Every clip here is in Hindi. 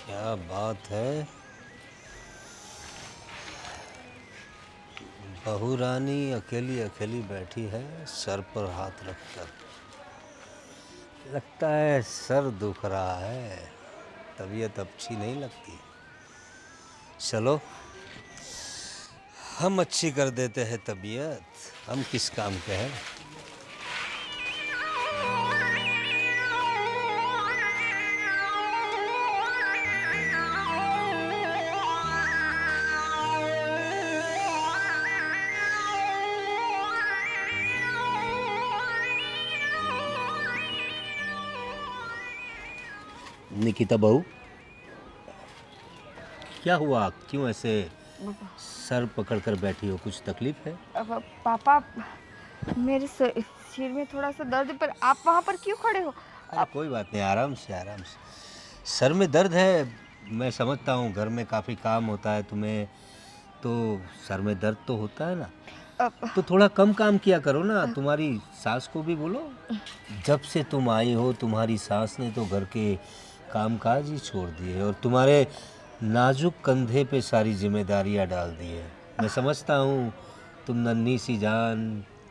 क्या बात है। बहू रानी अकेली अकेली बैठी है, सर पर हाथ रखकर। लगता है सर दुख रहा है, तबीयत अच्छी नहीं लगती। चलो हम अच्छी कर देते हैं तबीयत, हम किस काम के हैं। निकिता बहू, क्या हुआ, क्यों ऐसे सर पकड़ कर बैठी हो, कुछ तकलीफ है? अब पापा, मेरे सिर में थोड़ा सा दर्द है, पर आप वहाँ पर क्यों खड़े हो? अरे कोई बात नहीं, आराम से आराम से। सर में दर्द है, मैं समझता हूँ, घर में काफ़ी काम होता है तुम्हें, तो सर में दर्द तो होता है ना। अब तो थोड़ा कम काम किया करो ना, तुम्हारी सास को भी बोलो। जब से तुम आई हो तुम्हारी सास ने तो घर के कामकाज ही छोड़ दिए और तुम्हारे नाजुक कंधे पे सारी जिम्मेदारियां डाल दी है। मैं समझता हूँ तुम नन्ही सी जान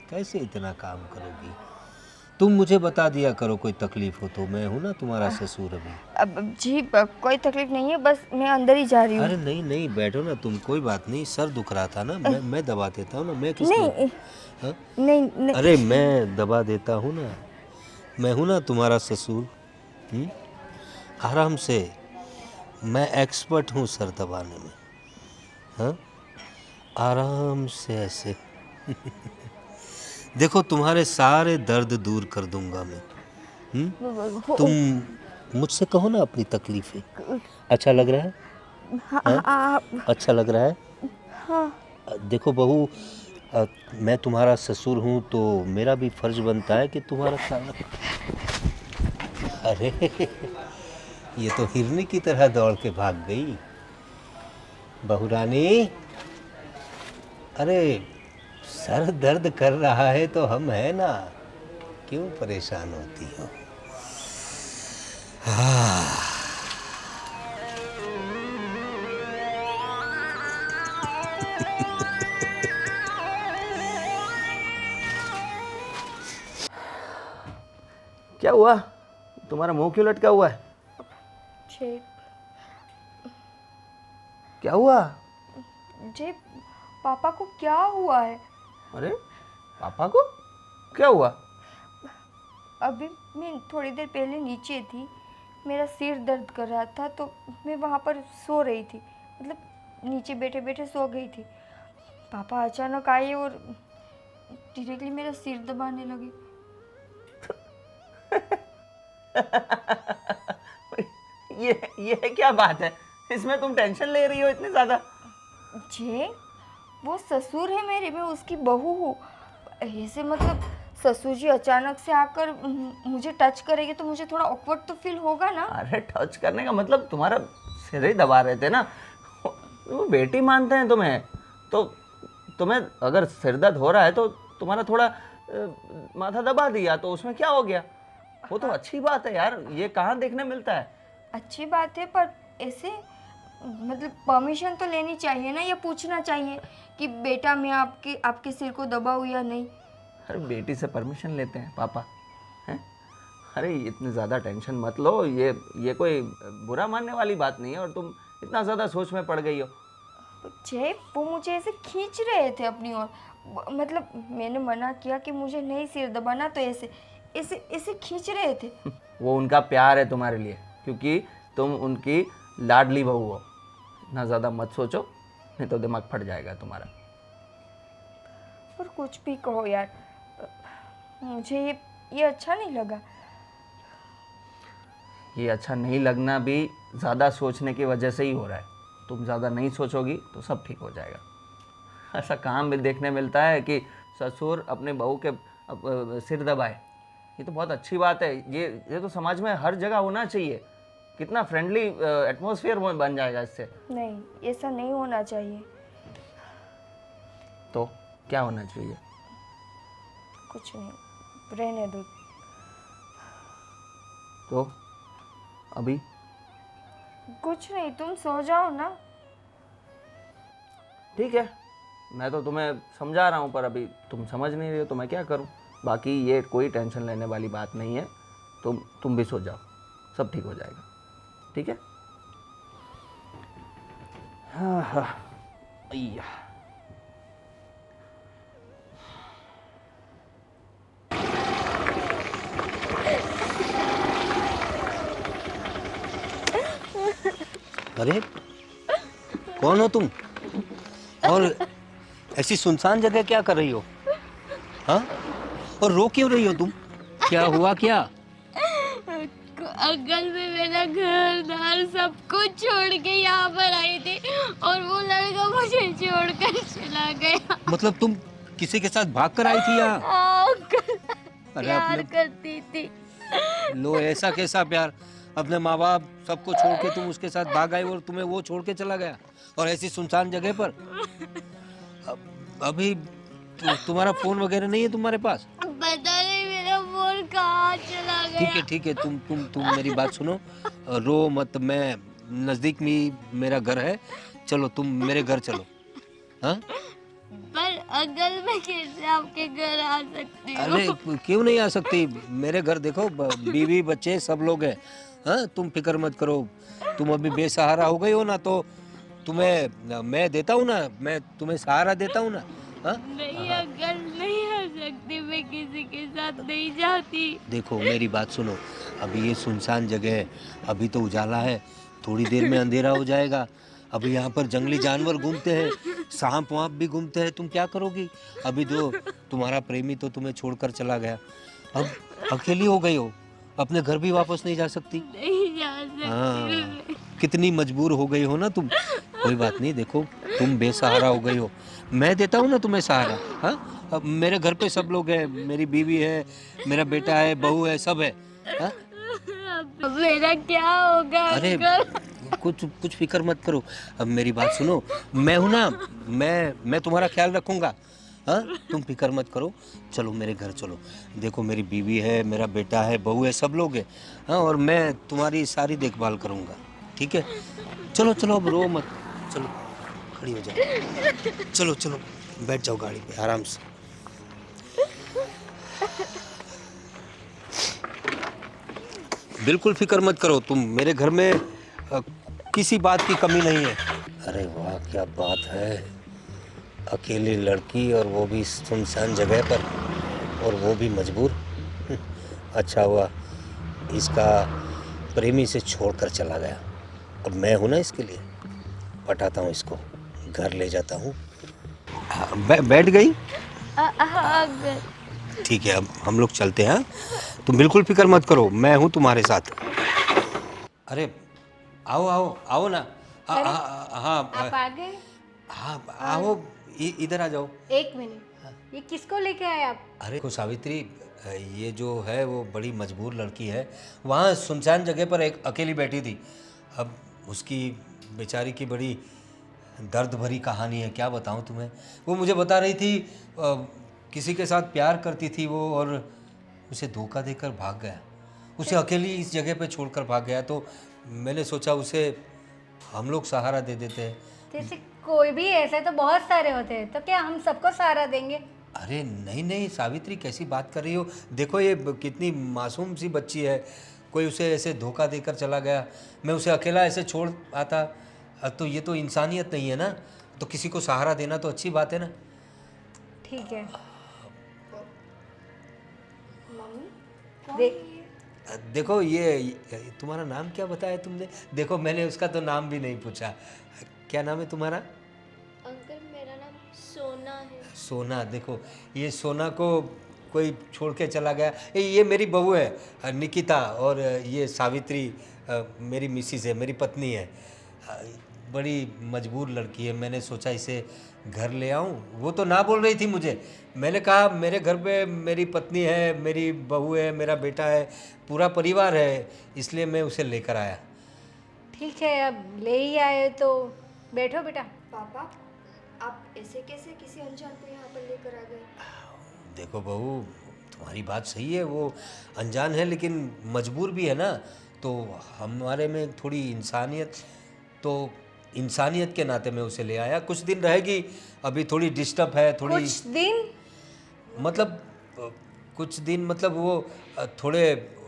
कैसे इतना काम करोगी। तुम मुझे बता दिया करो कोई तकलीफ हो तो, मैं हूं ना तुम्हारा ससुर अभी। अब जी, कोई तकलीफ नहीं है, बस मैं अंदर ही जा रही हूँ। अरे नहीं नहीं, बैठो ना तुम, कोई बात नहीं। सर दुख रहा था ना, मैं दबा देता हूँ ना, मैं किस लिए। नहीं हाँ? नहीं नहीं। अरे मैं दबा देता हूँ ना, मैं हूं ना तुम्हारा ससुर। हम्म? आराम से, मैं एक्सपर्ट हूँ सर दबाने में। हाँ, आराम से ऐसे। देखो तुम्हारे सारे दर्द दूर कर दूंगा मैं। तुम मुझसे कहो ना अपनी तकलीफें। अच्छा लग रहा है? हाँ? अच्छा लग रहा है? हाँ। देखो बहू, मैं तुम्हारा ससुर हूँ तो मेरा भी फर्ज बनता है कि तुम्हारा ख्याल रखूं। अरे ये तो हिरनी की तरह दौड़ के भाग गई। बहू रानी, अरे सर दर्द कर रहा है तो हम है ना, क्यों परेशान होती हो। क्या हुआ? तुम्हारा मुंह क्यों लटका हुआ है? जी क्या हुआ? जी, पापा को क्या हुआ है? अरे पापा को क्या हुआ? अभी मैं थोड़ी देर पहले नीचे थी, मेरा सिर दर्द कर रहा था, तो मैं वहाँ पर सो रही थी, मतलब नीचे बैठे बैठे सो गई थी। पापा अचानक आए और डायरेक्टली मेरा सिर दबाने लगे। ये क्या बात है? इसमें तुम टेंशन ले रही हो इतनी ज्यादा? जी, वो ससुर है मेरे, मैं उसकी बहू हूँ। ऐसे मतलब ससुर जी अचानक से आकर मुझे टच करेंगे तो मुझे थोड़ा ऑकवर्ड तो फील होगा ना। अरे टच करने का मतलब तुम्हारा सिर ही दबा रहे थे ना। वो बेटी मानते हैं तुम्हें तो। तुम्हें अगर सिर दर्द हो रहा है तो तुम्हारा थोड़ा माथा दबा दिया तो उसमें क्या हो गया? वो तो हाँ, अच्छी बात है यार, ये कहाँ देखने मिलता है। अच्छी बात है, पर ऐसे मतलब परमिशन तो लेनी चाहिए ना, या पूछना चाहिए कि बेटा मैं आपके आपके सिर को दबाऊँ या नहीं। अरे बेटी से परमिशन लेते हैं पापा? हैं? अरे इतनी ज़्यादा टेंशन मत लो, ये कोई बुरा मानने वाली बात नहीं है और तुम इतना ज़्यादा सोच में पड़ गई हो। जय, वो मुझे ऐसे खींच रहे थे अपनी ओर, मतलब मैंने मना किया कि मुझे नहीं सिर दबाना, तो ऐसे ऐसे ऐसे खींच रहे थे। वो उनका प्यार है तुम्हारे लिए, क्योंकि तुम उनकी लाडली बहू हो। इतना ज़्यादा मत सोचो, नहीं तो दिमाग फट जाएगा तुम्हारा। पर कुछ भी कहो यार, मुझे ये अच्छा नहीं लगा। ये अच्छा नहीं लगना भी ज़्यादा सोचने की वजह से ही हो रहा है। तुम ज़्यादा नहीं सोचोगी तो सब ठीक हो जाएगा। ऐसा काम भी देखने मिलता है कि ससुर अपने बहू के सिर दबाए। ये तो बहुत अच्छी बात है। ये तो समाज में हर जगह होना चाहिए। कितना फ्रेंडली एटमॉस्फेयर बन जाएगा इससे। नहीं, ऐसा नहीं होना चाहिए। तो क्या होना चाहिए? कुछ नहीं, रहने दो। तो अभी कुछ नहीं, तुम सो जाओ ना। ठीक है, मैं तो तुम्हें समझा रहा हूँ पर अभी तुम समझ नहीं रहे हो तो मैं क्या करूँ। बाकी ये कोई टेंशन लेने वाली बात नहीं है, तुम भी सो जाओ, सब ठीक हो जाएगा। ठीक है। हाँ हाँ अय्या। अरे कौन हो तुम, और ऐसी सुनसान जगह क्या कर रही हो? हाँ, और रो क्यों रही हो तुम? क्या हुआ क्या? अंकल मैं मेरा घर दार सब कुछ छोड़ के यहाँ पर आई थी और वो लड़का मुझे छोड़कर चला गया। मतलब तुम किसी के साथ भाग कर आई थी यहाँ? अंकल अरे प्यार अपने करती थी। लो, ऐसा कैसा प्यार? अपने माँ बाप सबको छोड़ के तुम उसके साथ भाग आई और तुम्हें वो छोड़ के चला गया, और ऐसी सुनसान जगह पर। अभी तुम्हारा फोन वगैरह नहीं है तुम्हारे पास? पता नहीं मेरा फोन कहाँ चला गया। ठीक है, तुम मेरी बात सुनो, रो मत। मैं नजदीक में मेरा घर है, चलो तुम मेरे घर चलो। हाँ, पर अंकल मैं कैसे आपके घर आ सकती हूँ? अरे क्यों नहीं आ सकती? मेरे घर देखो, बीवी बच्चे सब लोग हैं। हाँ, तुम फिक्र मत करो। तुम अभी बेसहारा हो गई हो ना, तो तुम्हें मैं देता हूँ ना, मैं तुम्हें सहारा देता हूँ ना। हाँ, नहीं अंकल नहीं आ सकती, मैं किसी के साथ नहीं जाती। देखो मेरी बात सुनो, अभी ये सुनसान जगह है, अभी तो उजाला है, थोड़ी देर में अंधेरा हो जाएगा। अभी यहाँ पर जंगली जानवर घूमते हैं, सांप वाप भी घूमते हैं, तुम क्या करोगी? अभी जो तुम्हारा प्रेमी तो तुम्हें छोड़कर चला गया, अब अकेली हो गई हो, अपने घर भी वापस नहीं जा सकती। नहीं जा सकती हाँ, मैं। कितनी मजबूर हो गई हो ना तुम। कोई बात नहीं, देखो तुम बेसहारा हो गई हो, मैं देता हूँ ना तुम्हें सहारा। हाँ, अब मेरे घर पे सब लोग हैं, मेरी बीवी है, मेरा बेटा है, बहू है, सब है। हाँ? अब मेरा क्या होगा अरे अंकल? कुछ फिक्र मत करो। अब मेरी बात सुनो, मैं हूं ना, मैं तुम्हारा ख्याल रखूंगा। हाँ, तुम फिक्र मत करो, चलो मेरे घर चलो। देखो मेरी बीवी है, मेरा बेटा है, बहू है, सब लोग हैं। हाँ, और मैं तुम्हारी सारी देखभाल करूंगा। ठीक है, चलो चलो, अब रो मत, चलो खड़ी हो जाओ, चलो चलो बैठ जाओ गाड़ी पे आराम से। बिल्कुल फिक्र मत करो, तुम मेरे घर में किसी बात की कमी नहीं है। अरे वाह, क्या बात है, अकेली लड़की और वो भी सुनसान जगह पर, और वो भी मजबूर। अच्छा हुआ इसका प्रेमी से छोड़कर चला गया, अब मैं हूं ना इसके लिए। पटाता हूँ इसको, घर ले जाता हूँ। बैठ गई? हाँ अंकल। ठीक है, अब हम लोग चलते हैं। तुम बिल्कुल फिक्र मत करो, मैं हूँ तुम्हारे साथ। अरे आओ आओ आओ ना। हाँ, आप आ गए? हाँ, आओ, इधर आ जाओ। एक मिनट, ये किसको लेके आए आप? अरे को सावित्री, ये जो है वो बड़ी मजबूर लड़की है, वहाँ सुनसान जगह पर एक अकेली बैठी थी। अब उसकी बेचारी की बड़ी दर्द भरी कहानी है, क्या बताऊँ तुम्हें। वो मुझे बता रही थी किसी के साथ प्यार करती थी वो, और उसे धोखा देकर भाग गया, उसे अकेली इस जगह पे छोड़कर भाग गया। तो मैंने सोचा उसे हम लोग सहारा दे देते हैं। जैसे कोई भी ऐसे तो बहुत सारे होते हैं, तो क्या हम सबको सहारा देंगे? अरे नहीं नहीं सावित्री, कैसी बात कर रही हो? देखो ये कितनी मासूम सी बच्ची है, कोई उसे ऐसे धोखा देकर चला गया, मैं उसे अकेला ऐसे छोड़ आता, तो ये तो इंसानियत नहीं है ना। तो किसी को सहारा देना तो अच्छी बात है ना। ठीक है। देखो ये तुम्हारा नाम क्या बताया तुमने? देखो मैंने उसका तो नाम भी नहीं पूछा, क्या नाम है तुम्हारा? अंकल मेरा नाम सोना है। सोना। देखो ये सोना को कोई छोड़ के चला गया। ये मेरी बहू है निकिता, और ये सावित्री मेरी मिसिस है, मेरी पत्नी है। बड़ी मजबूर लड़की है, मैंने सोचा इसे घर ले आऊं। वो तो ना बोल रही थी मुझे, मैंने कहा मेरे घर पे मेरी पत्नी है, मेरी बहू है, मेरा बेटा है, पूरा परिवार है, इसलिए मैं उसे लेकर आया। ठीक है, अब ले ही आए तो बैठो बेटा। पापा, आप ऐसे कैसे किसी अनजान को यहाँ पर लेकर आ गए? देखो बहू, तुम्हारी बात सही है, वो अनजान है लेकिन मजबूर भी है ना। तो हमारे में थोड़ी इंसानियत, तो इंसानियत के नाते मैं उसे ले आया। कुछ दिन रहेगी, अभी थोड़ी डिस्टर्ब है, थोड़ी कुछ दिन? मतलब कुछ दिन मतलब वो थोड़े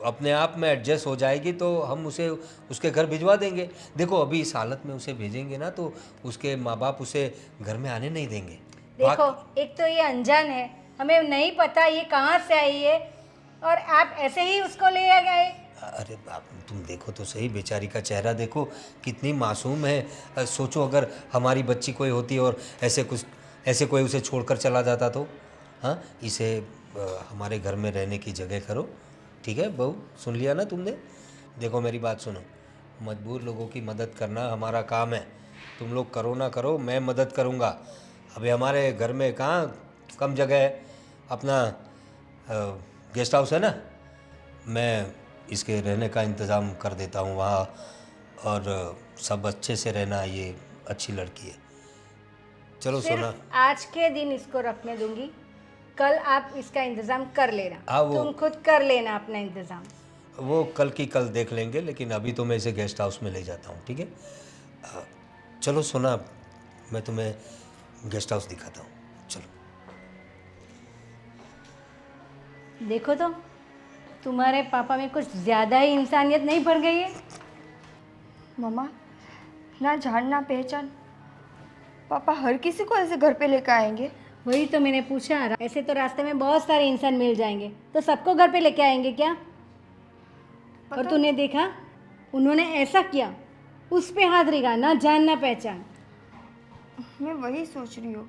अपने आप में एडजस्ट हो जाएगी तो हम उसे उसके घर भिजवा देंगे। देखो अभी इस हालत में उसे भेजेंगे ना तो उसके माँ बाप उसे घर में आने नहीं देंगे। देखो, एक तो ये अनजान है, हमें नहीं पता ये कहाँ से आई है, और आप ऐसे ही उसको ले आ गए। अरे बाप, तुम देखो तो सही, बेचारी का चेहरा देखो कितनी मासूम है। सोचो अगर हमारी बच्ची कोई होती और ऐसे कोई उसे छोड़कर चला जाता तो। हाँ, इसे हमारे घर में रहने की जगह करो, ठीक है बहू? सुन लिया ना तुमने? देखो मेरी बात सुनो, मजबूर लोगों की मदद करना हमारा काम है। तुम लोग करो ना करो, मैं मदद करूँगा। अभी हमारे घर में कहाँ कम जगह है, अपना गेस्ट हाउस है ना, मैं इसके रहने का इंतज़ाम कर देता हूँ वहाँ, और सब अच्छे से रहना। ये अच्छी लड़की है। चलो सोना। सिर्फ आज के दिन इसको रखने दूंगी, कल आप इसका इंतजाम कर लेना। तुम खुद कर लेना अपना इंतजाम। वो कल की कल देख लेंगे, लेकिन अभी तो मैं इसे गेस्ट हाउस में ले जाता हूँ, ठीक है? चलो सोना, मैं तुम्हें गेस्ट हाउस दिखाता हूँ, चलो। देखो तो, तुम्हारे पापा में कुछ ज़्यादा ही इंसानियत नहीं भर गई है? मम्मा, ना जान ना पहचान, पापा हर किसी को ऐसे घर पे लेकर आएंगे? वही तो मैंने पूछा, ऐसे तो रास्ते में बहुत सारे इंसान मिल जाएंगे, तो सबको घर पे लेके आएंगे क्या? और तूने देखा, उन्होंने ऐसा किया, उस पे हाथ रेगा, ना जान ना पहचान। मैं वही सोच रही हूँ,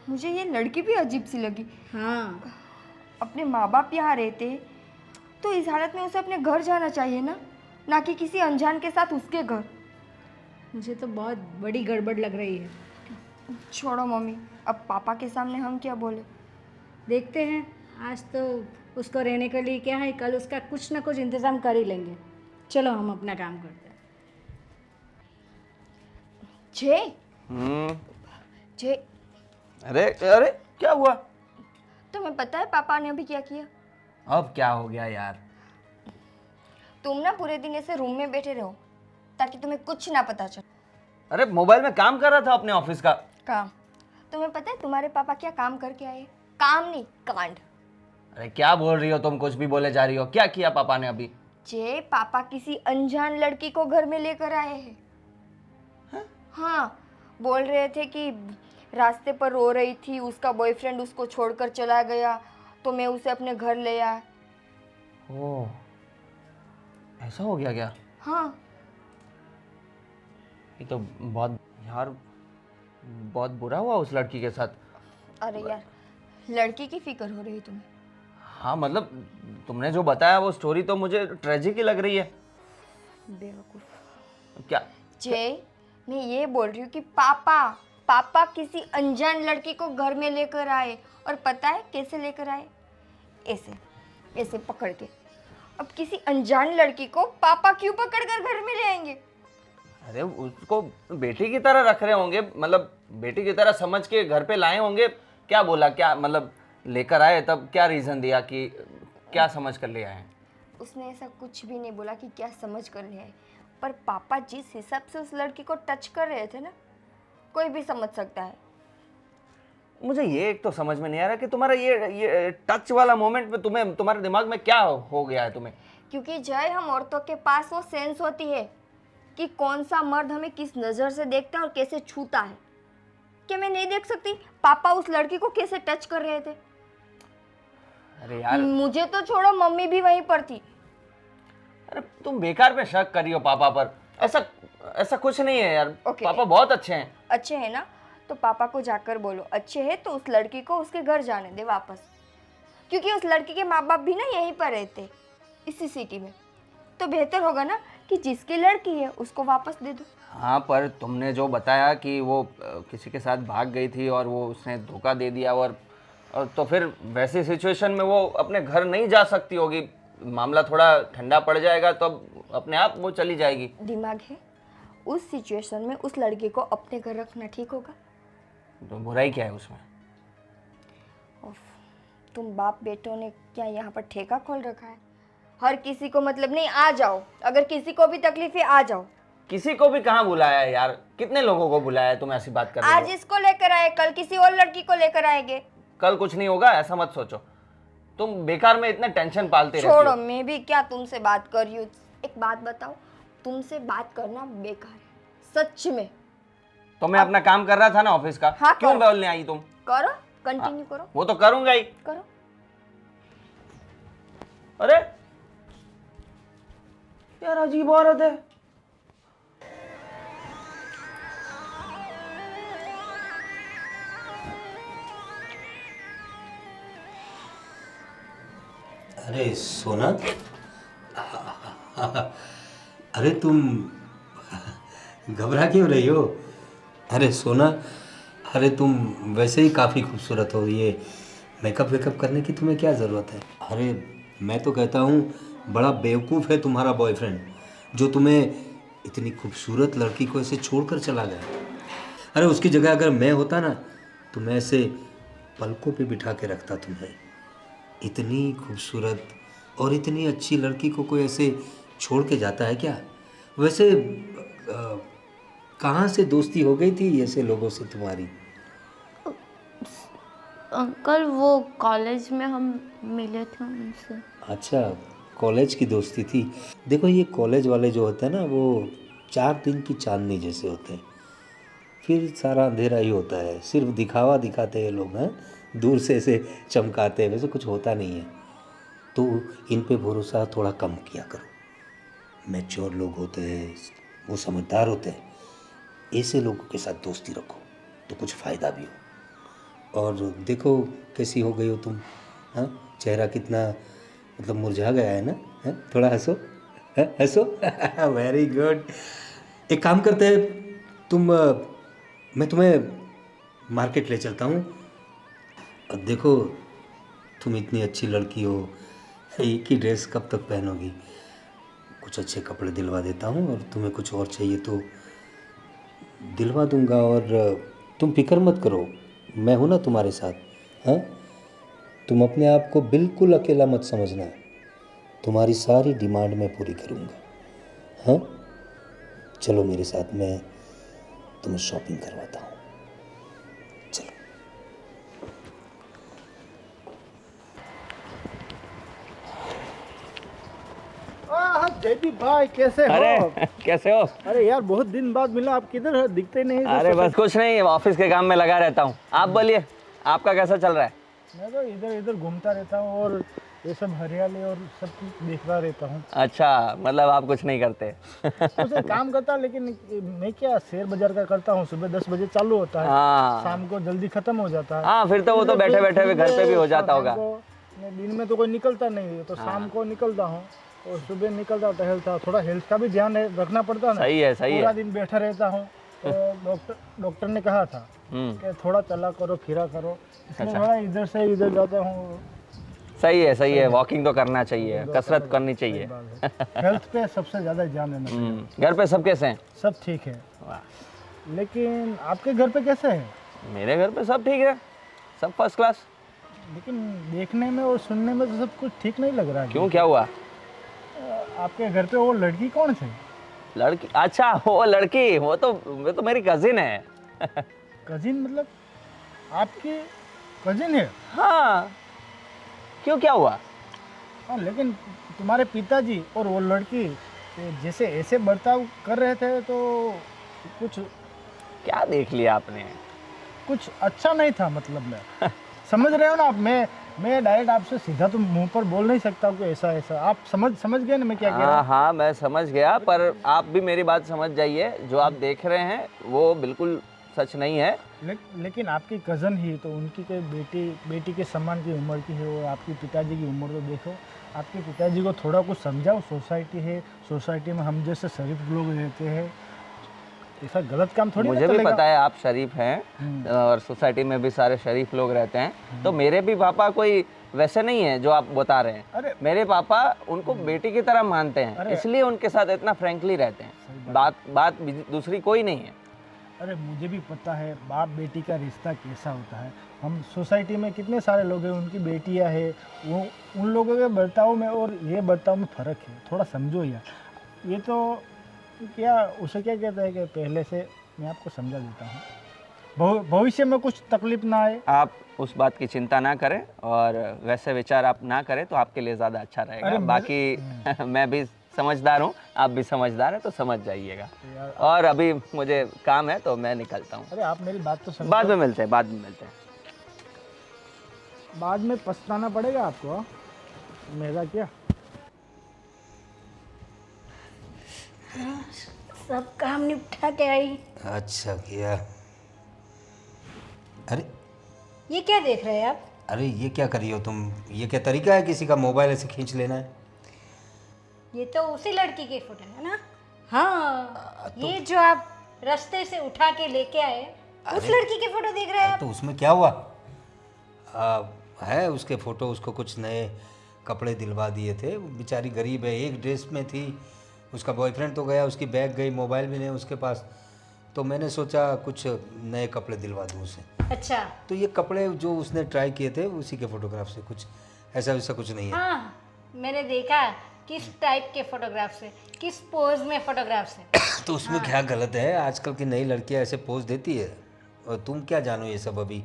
मुझे ये लड़की भी अजीब सी लगी। हाँ, अपने माँ बाप यहाँ रहते तो इस हालत में उसे अपने घर जाना चाहिए ना कि किसी अनजान के साथ उसके घर। मुझे तो बहुत बड़ी गड़बड़ लग रही है। छोड़ो मम्मी, अब पापा के सामने हम क्या बोले। देखते हैं, आज तो उसको रहने के लिए क्या है, कल उसका कुछ ना कुछ इंतज़ाम कर ही लेंगे। चलो हम अपना काम करते हैं। जय, जय, अरे अरे क्या हुआ? तुम्हें पता है पापा ने अभी क्या किया? अब क्या हो गया यार? तुम ना पूरे दिन ऐसे रूम में बैठे रहो ताकि तुम्हें कुछ ना पता चले। अरे मोबाइल में काम कर रहा था अपने ऑफिस का। काम? तुम्हें पता है तुम्हारे पापा क्या काम करके आए? काम नहीं, कांड। अरे क्या बोल रही हो तुम? कुछ भी बोले जा रही हो। क्या किया पापा ने अभी? जे पापा किसी अनजान लड़की को घर में लेकर आए हैं। हाँ, बोल रहे थे कि रास्ते पर रो रही थी, उसका बॉयफ्रेंड उसको छोड़कर चला गया, तो मैं उसे अपने घर ले आया। ओह, ऐसा हो गया क्या? हाँ। ये तो बहुत यार, बहुत बुरा हुआ उस लड़की के साथ। अरे यार, लड़की की फिक्र हो रही तुम्हें? हाँ मतलब तुमने जो बताया वो स्टोरी तो मुझे ट्रेजिक ही लग रही है। बेवकूफ। क्या? जय, मैं ये बोल रही हूँ कि पापा किसी अनजान लड़की को घर में लेकर आए, और पता है कैसे लेकर आए? ऐसे पकड़ के। अब किसी अनजान लड़की को पापा क्यों पकड़कर घर में ले आएंगे? अरे उसको बेटी की तरह रख रहे होंगे, मतलब बेटी की तरह समझ के घर पे लाए होंगे। क्या बोला, क्या मतलब लेकर आए तब क्या रीज़न दिया कि क्या समझ कर ले आए? उसने ऐसा कुछ भी नहीं बोला कि क्या समझ कर ले आए, पर पापा जिस हिसाब से उस लड़की को टच कर रहे थे ना, कोई भी समझ सकता है। मुझे ये एक तो समझ में नहीं आ रहा कि तुम्हारा ये टच वाला मोमेंट में तुम्हारे दिमाग में क्या हो गया है तुम्हें? क्योंकि जय, हम औरतों के पास वो सेंस होती है कि कौन सा मर्द हमें किस नज़र से देखता है और कैसे छूता है। क्या मैं नहीं देख सकती पापा उस लड़की को कैसे टच कर रहे थे? अरे यार, मुझे तो छोड़ो, मम्मी भी वहीं पर थी। अरे तुम बेकार में शक कर रही हो पापा पर। ऐसा कुछ नहीं है यार। Okay. पापा बहुत अच्छे हैं। अच्छे हैं ना, तो पापा को जाकर बोलो अच्छे हैं तो उस लड़की को उसके घर जाने दे वापस, क्योंकि उस लड़की के माँ बाप भी ना यहीं पर रहते, इसी सिटी में। तो बेहतर होगा ना कि जिसकी लड़की है उसको वापस दे दो। हाँ, पर तुमने जो बताया कि वो किसी के साथ भाग गई थी और वो उसने धोखा दे दिया, और तो फिर वैसी सिचुएशन में वो अपने घर नहीं जा सकती होगी। मामला थोड़ा ठंडा पड़ जाएगा तो अपने आप वो चली जाएगी। दिमाग है? उस सिचुएशन में उस लड़की को अपने घर रखना ठीक होगा? तो बुराई क्या है उसमें? उफ, तुम बाप बेटों ने क्या यहाँ पर ठेका खोल रखा है? हर किसी को मतलब नहीं, आ जाओ, अगर किसी को भी तकलीफ है आ जाओ। किसी को भी कहाँ बुलाया है यार, कितने लोगों को बुलाया है, तुम ऐसी बात कर रही आज हो। इसको लेकर आए, कल किसी और लड़की को लेकर आएंगे। कल कुछ नहीं होगा ऐसा मत सोचो, तुम बेकार में इतना टेंशन पालते रहती छोड़ो, हो। मैं भी क्या तुमसे बात कर रही हूँ। एक बात बताओ, तुमसे बात करना बेकार है सच में। तो मैं अपना काम कर रहा था ना ऑफिस का, हाँ, क्यों करो। बोलने आई तुम? करो, कंटिन्यू करो, वो तो करूंगा ही। करो। अरे यार अजीब औरत है। अरे सोना, अरे तुम घबरा क्यों रही हो? अरे सोना, अरे तुम वैसे ही काफ़ी खूबसूरत हो, ये मेकअप वेकअप करने की तुम्हें क्या ज़रूरत है? अरे मैं तो कहता हूँ बड़ा बेवकूफ़ है तुम्हारा बॉयफ्रेंड, जो तुम्हें इतनी खूबसूरत लड़की को ऐसे छोड़कर चला गया। अरे उसकी जगह अगर मैं होता ना तो मैं ऐसे पलकों पे बिठा के रखता तुम्हें। इतनी खूबसूरत और इतनी अच्छी लड़की को कोई ऐसे छोड़ के जाता है क्या? वैसे कहाँ से दोस्ती हो गई थी ऐसे लोगों से तुम्हारी? अंकल वो कॉलेज में हम मिले थे उनसे। अच्छा, कॉलेज की दोस्ती थी। देखो ये कॉलेज वाले जो होते हैं ना वो 4 दिन की चांदनी जैसे होते हैं, फिर सारा अंधेरा ही होता है। सिर्फ दिखावा दिखाते हैं लोग, हैं दूर से ऐसे चमकाते हैं, वैसे कुछ होता नहीं है। तो इन पे भरोसा थोड़ा कम किया करो। मैच्योर लोग होते हैं, वो समझदार होते हैं, ऐसे लोगों के साथ दोस्ती रखो तो कुछ फ़ायदा भी हो। और देखो कैसी हो गई हो तुम, हाँ चेहरा कितना मतलब मुरझा गया है ना, है? थोड़ा हंसो, हंसो। Very good. एक काम करते हैं, मैं तुम्हें मार्केट ले चलता हूँ। अब देखो तुम इतनी अच्छी लड़की हो, एक ही ड्रेस कब तक पहनोगी? कुछ अच्छे कपड़े दिलवा देता हूँ, और तुम्हें कुछ और चाहिए तो दिलवा दूंगा। और तुम फिक्र मत करो, मैं हूँ ना तुम्हारे साथ। हाँ, तुम अपने आप को बिल्कुल अकेला मत समझना, तुम्हारी सारी डिमांड मैं पूरी करूँगा। हाँ चलो मेरे साथ, मैं तुम्हें शॉपिंग करवाता हूँ। चलो। जयदीप भाई कैसे हो? अरे कैसे हो? अरे यार बहुत दिन बाद मिला, आप किधर है? दिखते नहीं। अरे बस कुछ नहीं, ऑफिस के काम में लगा रहता हूँ। आप बोलिए, आपका कैसा चल रहा है? मैं तो इधर इधर घूमता रहता हूँ और ये सब हरियाली और सब कुछ देखता रहता हूँ। अच्छा, मतलब आप कुछ नहीं करते? उसे काम करता, लेकिन मैं क्या शेयर बाजार का करता हूँ। सुबह 10 बजे चालू होता है, हाँ शाम को जल्दी खत्म हो जाता है। हाँ, फिर तो वो तो बैठे बैठे भी घर पे भी हो जाता होगा। दिन में तो कोई निकलता नहीं है, तो शाम को निकलता हूँ और सुबह निकलता टहलता। थोड़ा हेल्थ का भी ध्यान रखना पड़ता है ना। सही है, सही पूरा है। दिन बैठा रहता हूँ, तो डॉक्टर ने कहा था कि थोड़ा चला करो, फिरा करो। इसलिए थोड़ा इधर से इधर जाता हूँ। सही है, सही है। वॉकिंग तो करना चाहिए, कसरत करनी चाहिए। हेल्थ पे सबसे ज़्यादा ध्यान देना चाहिए। घर पे सब कैसे हैं? सब ठीक है। लेकिन आपके घर पे कैसे है? मेरे घर पे सब ठीक है, सब फर्स्ट क्लास। लेकिन देखने में और सुनने में तो सब कुछ ठीक नहीं लग रहा है। क्यों, क्या हुआ? आपके घर पे वो लड़की कौन थी? लड़की? अच्छा वो लड़की, वो तो मेरी कजिन है। कजिन मतलब आपकी कजिन है? हाँ, क्यों, क्या हुआ? हाँ, लेकिन तुम्हारे पिताजी और वो लड़की जैसे ऐसे बर्ताव कर रहे थे तो कुछ क्या देख लिया आपने? कुछ अच्छा नहीं था, मतलब मैं समझ रहे हो ना आप। मैं डायरेक्ट आपसे सीधा तो मुंह पर बोल नहीं सकता हूँ कि ऐसा ऐसा। आप समझ गए ना मैं क्या कह रहा हूँ? हाँ, मैं समझ गया, पर आप भी मेरी बात समझ जाइए। जो आप देख रहे हैं वो बिल्कुल सच नहीं है। लेकिन आपकी कज़न ही तो, उनकी कोई बेटी के समान की उम्र की है, और आपके पिताजी की उम्र तो देखो। आपके पिताजी को थोड़ा कुछ समझाओ। सोसाइटी है, सोसाइटी में हम जैसे शरीफ लोग रहते हैं, ऐसा गलत काम थोड़ी ना मुझे भी चलेगा। पता है आप शरीफ हैं, और सोसाइटी में भी सारे शरीफ लोग रहते हैं। तो मेरे भी पापा कोई वैसे नहीं है जो आप बता रहे हैं। अरे मेरे पापा उनको बेटी की तरह मानते हैं, इसलिए उनके साथ इतना फ्रैंकली रहते हैं। बात दूसरी कोई नहीं है। अरे मुझे भी पता है बाप बेटी का रिश्ता कैसा होता है। हम सोसाइटी में कितने सारे लोग हैं, उनकी बेटियां हैं, वो उन लोगों के बर्ताव में और ये बर्ताव में फ़र्क है, थोड़ा समझो यार। ये तो क्या उसे क्या कहते हैं कि पहले से मैं आपको समझा देता हूँ, भविष्य में कुछ तकलीफ ना आए। आप उस बात की चिंता ना करें और वैसे विचार आप ना करें तो आपके लिए ज़्यादा अच्छा रहेगा। अरे बाकी मैं भी समझदार हूँ, आप भी समझदार हैं, तो समझ जाइएगा। और अभी मुझे काम है तो मैं निकलता हूँ। अरे आप मेरी बात तो समझो। बाद में मिलते हैं, बाद में मिलते हैं। बाद में पछताना पड़ेगा आपको, हाँ? मेरा क्या। सब काम निपटा के आई। अच्छा किया। अरे ये क्या देख रहे हैं आप? अरे ये क्या करी हो तुम? ये क्या तरीका है किसी का मोबाइल ऐसे खींच लेना है? ये तो उसी लड़की की फोटो है ना? हाँ, ये जो आप रास्ते से उठा के लेके आए, उस लड़की की फोटो देख रहे हैं आप? तो उसमें क्या हुआ? है उसके फ़ोटो, उसको कुछ नए कपड़े दिलवा दिए थे, वो बेचारी गरीब है, एक ड्रेस में थी। उसका बॉयफ्रेंड तो गया, उसकी बैग गई, मोबाइल भी नहीं उसके पास, तो मैंने सोचा कुछ नए कपड़े दिलवा दूँ उसे। अच्छा। तो ये कपड़े जो उसने ट्राई किए थे उसी के फ़ोटोग्राफ से, कुछ ऐसा वैसा कुछ नहीं है। हाँ, मैंने देखा किस टाइप के फोटोग्राफ से, किस पोज में फोटोग्राफ से। तो उसमें क्या गलत है? आजकल की नई लड़कियां ऐसे पोज देती है, और तुम क्या जानो ये सब अभी।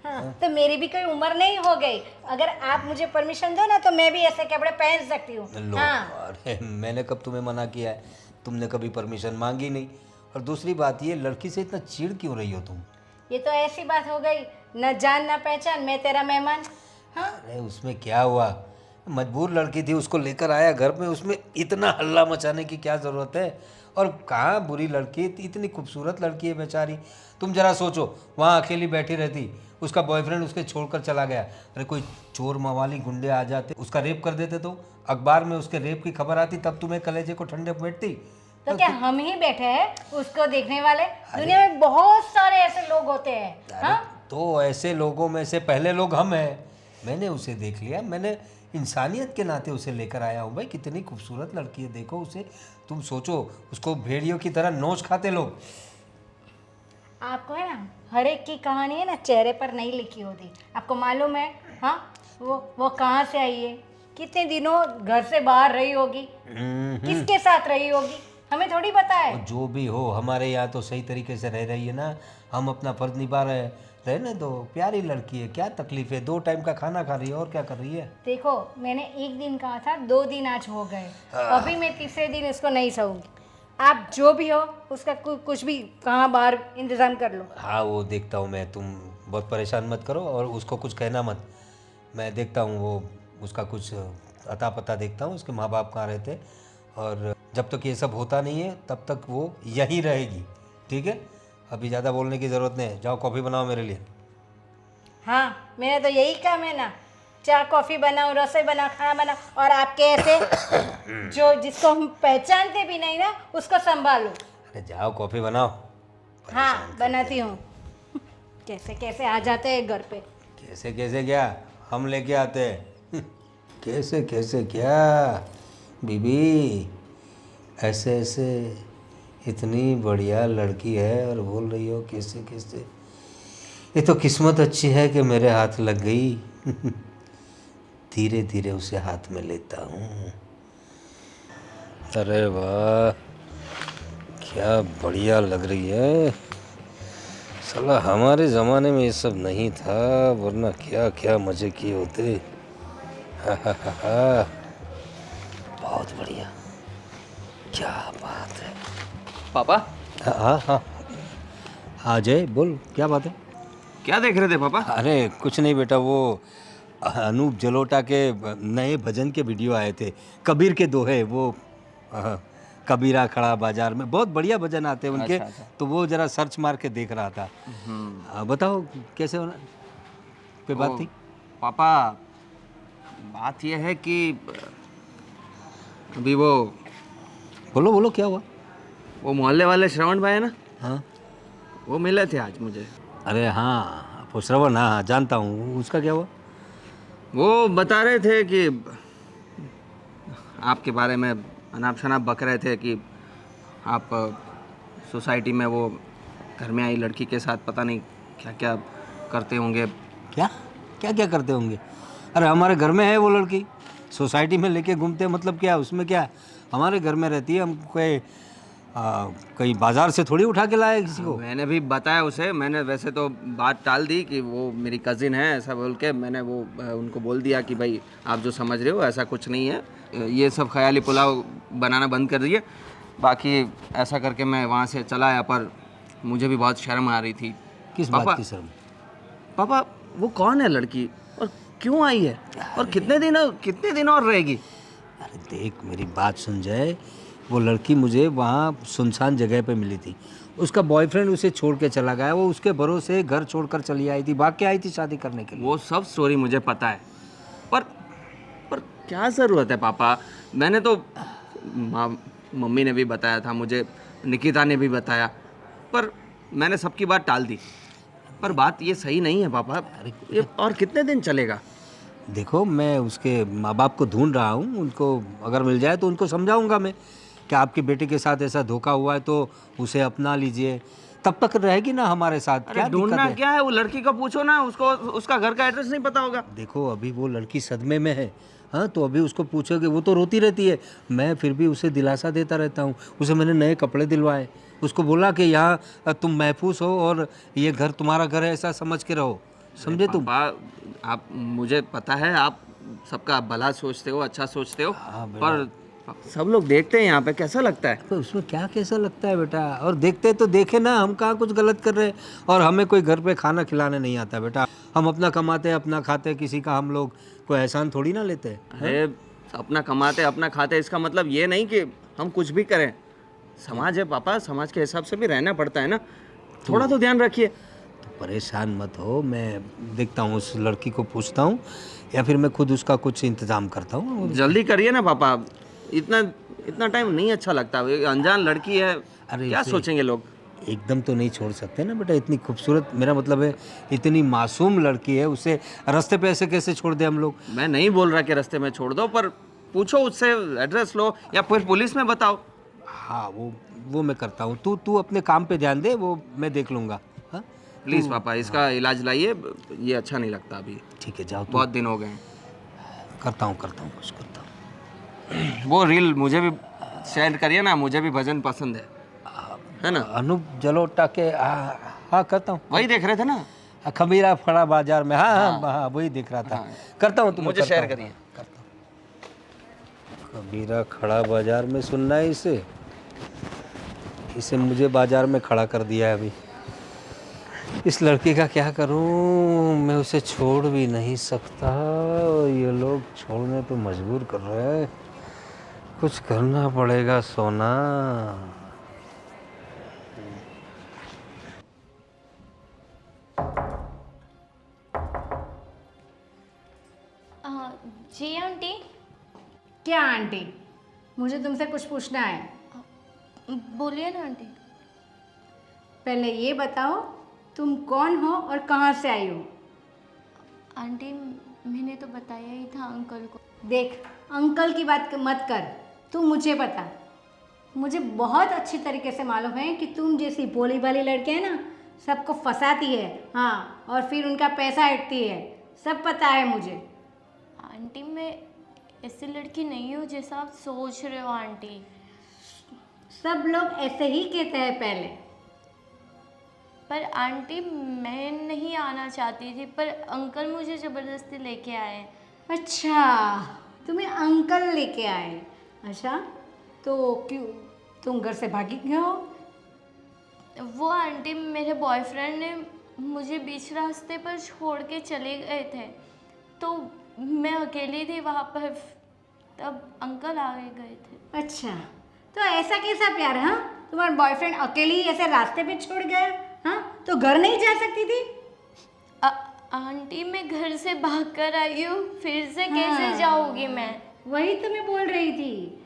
हाँ, तो मेरी भी कोई उम्र नहीं हो गई। अगर आप मुझे परमिशन दो ना तो मैं भी ऐसे कपड़े पहन सकती हूँ। लो, हाँ। अरे मैंने कब तुम्हें मना किया है? तुमने कभी परमिशन मांगी नहीं। और दूसरी बात, ये लड़की से इतना चिढ़ क्यों रही हो तुम? ये तो ऐसी बात हो गई, न जान न पहचान, मैं तेरा मेहमान। हाँ, अरे उसमें क्या हुआ? मजबूर लड़की थी, उसको लेकर आया घर में, उसमें इतना हल्ला मचाने की क्या ज़रूरत है? और कहाँ बुरी लड़की, इतनी खूबसूरत लड़की है बेचारी। तुम जरा सोचो, वहाँ अकेली बैठी रहती, उसका बॉयफ्रेंड उसके छोड़कर चला गया, अरे कोई चोर मवाली गुंडे आ जाते, उसका रेप कर देते, तो अखबार में उसके रेप की खबर आती, तब तुम्हें कलेजे को ठंडे बैठती। तो क्या हम ही बैठे हैं उसको देखने वाले? दुनिया में बहुत सारे ऐसे लोग होते हैं। हाँ? तो ऐसे लोगों में से पहले लोग हम हैं। मैंने उसे देख लिया, मैंने इंसानियत के नाते उसे लेकर आया हूँ। भाई कितनी खूबसूरत लड़की है, देखो उसे। तुम सोचो, उसको भेड़ियों की तरह नोच खाते लोग। आपको है ना, हर एक की कहानी है ना चेहरे पर नहीं लिखी होती। आपको मालूम है? हाँ, वो कहाँ से आई है, कितने दिनों घर से बाहर रही होगी, किसके साथ रही होगी, हमें थोड़ी पता है। और जो भी हो, हमारे यहाँ तो सही तरीके से रह रही है ना, हम अपना फर्ज निभा रहे हैं। रहने दो, प्यारी लड़की है, क्या तकलीफ है? 2 टाइम का खाना खा रही है, और क्या कर रही है? देखो, मैंने 1 दिन कहा था, 2 दिन आज हो गए, अभी मैं तीसरे दिन इसको नहीं सहूंगी। आप जो भी हो उसका कुछ भी कहाँ बाहर इंतजाम कर लो। हाँ वो देखता हूँ मैं, तुम बहुत परेशान मत करो, और उसको कुछ कहना मत। मैं देखता हूँ वो उसका कुछ अता पता देखता हूँ, उसके माँ बाप कहाँ रहते, और जब तक ये सब होता नहीं है तब तक वो यहीं रहेगी। ठीक है, अभी ज़्यादा बोलने की ज़रूरत नहीं है। जाओ कॉफ़ी बनाओ मेरे लिए। हाँ, मेरा तो यही काम है ना, चाय कॉफ़ी बनाओ, रसोई बनाओ, खाना बनाओ, और आपके ऐसे जो जिसको हम पहचानते भी नहीं ना उसको संभालो। अरे जाओ कॉफ़ी बनाओ। हाँ, बनाती हूँ। कैसे कैसे आ जाते हैं घर पे। कैसे कैसे क्या, हम लेके आते हैं। कैसे कैसे क्या बीबी, ऐसे ऐसे इतनी बढ़िया लड़की है और बोल रही हो कैसे कैसे? ये तो किस्मत अच्छी है कि मेरे हाथ लग गई। धीरे धीरे उसे हाथ में लेता हूँ। अरे वाह, क्या बढ़िया लग रही है। साला हमारे ज़माने में ये सब नहीं था, वरना क्या क्या मज़े किए होते। हा हा हा हा, बहुत बढ़िया, क्या बात है। पापा, हाँ हाँ हाँ जय, बोल क्या बात है? क्या देख रहे थे पापा? अरे कुछ नहीं बेटा, वो अनूप जलोटा के नए भजन के वीडियो आए थे, कबीर के दोहे, वो कबीरा खड़ा बाजार में, बहुत बढ़िया भजन आते हैं उनके। अच्छा। तो वो जरा सर्च मार के देख रहा था। बताओ कैसे होना, कोई बात थी? पापा, बात यह है कि अभी वो बोलो बोलो, क्या हुआ? वो मोहल्ले वाले श्रवण भाई है ना, हाँ, वो मिले थे आज मुझे। अरे हाँ वो श्रवण, हाँ जानता हूँ, उसका क्या हुआ? वो बता रहे थे कि आपके बारे में अनाप शनाप बक रहे थे कि आप सोसाइटी में वो घर में आई लड़की के साथ पता नहीं क्या क्या करते होंगे। क्या क्या क्या करते होंगे? अरे हमारे घर में है वो लड़की, सोसाइटी में लेके घूमते हैं, मतलब क्या उसमें क्या? हमारे घर में रहती है, हम कोई कहीं बाजार से थोड़ी उठा के लाए किसी को। मैंने भी बताया उसे, मैंने वैसे तो बात टाल दी कि वो मेरी कज़िन है ऐसा बोल के, मैंने वो उनको बोल दिया कि भाई आप जो समझ रहे हो ऐसा कुछ नहीं है, ये सब ख्याली पुलाव बनाना बंद कर दिए। बाकी ऐसा करके मैं वहाँ से चला आया, पर मुझे भी बहुत शर्म आ रही थी। किस पापा- बात की शर्म? पापा वो कौन है लड़की और क्यों आई है और कितने दिन और रहेगी? अरे देख, मेरी बात सुन जाए, वो लड़की मुझे वहाँ सुनसान जगह पे मिली थी, उसका बॉयफ्रेंड उसे छोड़ के चला गया, वो उसके भरोसे घर छोड़कर चली आई थी, भाग के आई थी शादी करने के लिए। वो सब स्टोरी मुझे पता है, पर क्या ज़रूरत है पापा? मैंने तो मम्मी ने भी बताया था मुझे, निकिता ने भी बताया, पर मैंने सबकी बात टाल दी। पर बात ये सही नहीं है पापा, ये और कितने दिन चलेगा? देखो, मैं उसके माँ बाप को ढूंढ रहा हूँ, उनको अगर मिल जाए तो उनको समझाऊंगा मैं कि आपके बेटे के साथ ऐसा धोखा हुआ है तो उसे अपना लीजिए, तब तक रहेगी ना हमारे साथ। अरे क्या दिक्कत ढूंढना है? क्या है? वो लड़की को पूछो ना, उसको उसका घर का एड्रेस नहीं पता होगा। देखो, अभी वो लड़की सदमे में है, हाँ, तो अभी उसको पूछोगे, वो तो रोती रहती है, मैं फिर भी उसे दिलासा देता रहता हूँ। उसे मैंने नए कपड़े दिलवाए, उसको बोला कि यहाँ तुम महफूज हो और ये घर तुम्हारा घर है, ऐसा समझ के रहो, समझे तुम? पापा आप, मुझे पता है आप सबका भला सोचते हो, अच्छा सोचते हो, हाँ बेटा। पर सब लोग देखते हैं यहाँ पे, कैसा लगता है? तो उसमें क्या कैसा लगता है बेटा? और देखते तो देखे ना, हम कहाँ कुछ गलत कर रहे हैं, और हमें कोई घर पे खाना खिलाने नहीं आता बेटा, हम अपना कमाते हैं अपना खाते हैं, किसी का हम लोग कोई एहसान थोड़ी ना लेते हैं। अरे अपना कमाते अपना खाते, इसका मतलब ये नहीं कि हम कुछ भी करें। समाज है पापा, समाज के हिसाब से भी रहना पड़ता है ना, थोड़ा तो ध्यान रखिए। तो परेशान मत हो, मैं देखता हूँ उस लड़की को पूछता हूँ, या फिर मैं खुद उसका कुछ इंतजाम करता हूँ। जल्दी करिए ना पापा, इतना टाइम नहीं अच्छा लगता। ये अनजान लड़की है, अरे क्या उसे सोचेंगे लोग? एकदम तो नहीं छोड़ सकते ना बेटा, इतनी खूबसूरत, मेरा मतलब है इतनी मासूम लड़की है, उसे रास्ते पे ऐसे कैसे छोड़ दे हम लोग? मैं नहीं बोल रहा कि रास्ते में छोड़ दो, पर पूछो उससे, एड्रेस लो या फिर पुलिस में बताओ। हाँ, वो मैं करता हूँ, तू अपने काम पे ध्यान दे, वो मैं देख लूँगा। हाँ, प्लीज़ पापा इसका इलाज लाइए, ये अच्छा नहीं लगता अभी, ठीक है, जाओ, तू। बहुत दिन हो गए हैं। करता हूँ कुछ करता हूँ। वो रील मुझे भी शेयर करिए ना, मुझे भी भजन पसंद है ना? अनूप जलोटा के, हाँ करता हूँ। वही देख रहे थे ना? खमीरा फड़ा बाजार में, हाँ, वही देख रहा था। करता हूँ, तुम्हें मुझे शेयर करिए। खमीरा खड़ा बाजार में सुनना है इसे मुझे बाजार में खड़ा कर दिया है अभी। इस लड़की का क्या करूं, मैं उसे छोड़ भी नहीं सकता, और ये लोग छोड़ने पे मजबूर कर रहे हैं, कुछ करना पड़ेगा सोना। जी आंटी। क्या आंटी? मुझे तुमसे कुछ पूछना है। बोलिए ना आंटी। पहले ये बताओ, तुम कौन हो और कहाँ से आई हो? आंटी मैंने तो बताया ही था अंकल को। देख, अंकल की बात मत कर, तू मुझे बता। मुझे बहुत अच्छी तरीके से मालूम है कि तुम जैसी भोली भाली लड़की है ना, सबको फंसाती है, हाँ, और फिर उनका पैसा हटती है, सब पता है मुझे। आंटी मैं ऐसी लड़की नहीं हूँ जैसा आप सोच रहे हो आंटी। सब लोग ऐसे ही कहते हैं पहले। पर आंटी मैं नहीं आना चाहती थी, पर अंकल मुझे ज़बरदस्ती लेके आए। अच्छा, तुम्हें अंकल लेके आए? अच्छा, तो क्यों तुम घर से भागी क्यों हो? वो आंटी मेरे बॉयफ्रेंड ने मुझे बीच रास्ते पर छोड़ के चले गए थे, तो मैं अकेली थी वहाँ पर, तब अंकल आ गए थे। अच्छा, तो ऐसा कैसा प्यार? हाँ, तुम्हारा बॉयफ्रेंड अकेली ऐसे रास्ते पे छोड़ गया? हाँ, तो घर नहीं जा सकती थी? आंटी मैं घर से भाग कर आई हूँ, फिर से हाँ। कैसे जाऊँगी मैं? वही तो मैं बोल रही थी,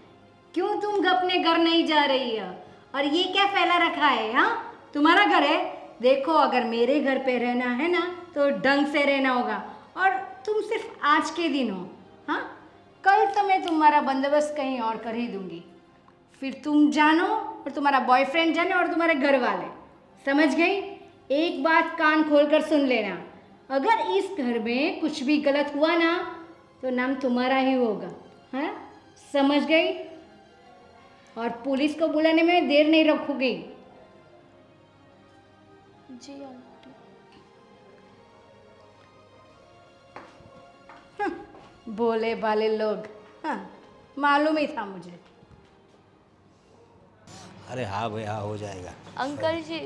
क्यों तुम अपने घर नहीं जा रही है? और ये क्या फैला रखा है? हाँ, तुम्हारा घर है, देखो अगर मेरे घर पे रहना है ना तो ढंग से रहना होगा, और तुम सिर्फ आज के दिन हो, हाँ, कल तो मैं तुम्हारा बंदोबस्त कहीं और कर ही दूंगी, फिर तुम जानो और तुम्हारा बॉयफ्रेंड जाने और तुम्हारे घर वाले, समझ गई? एक बात कान खोलकर सुन लेना, अगर इस घर में कुछ भी गलत हुआ ना तो नाम तुम्हारा ही होगा, हाँ? समझ गई? और पुलिस को बुलाने में देर नहीं रखोगी। जी आंटी। भोले भाले लोग, हाँ, मालूम ही था मुझे। अरे हाँ भाई हाँ, हो जाएगा। अंकल जी,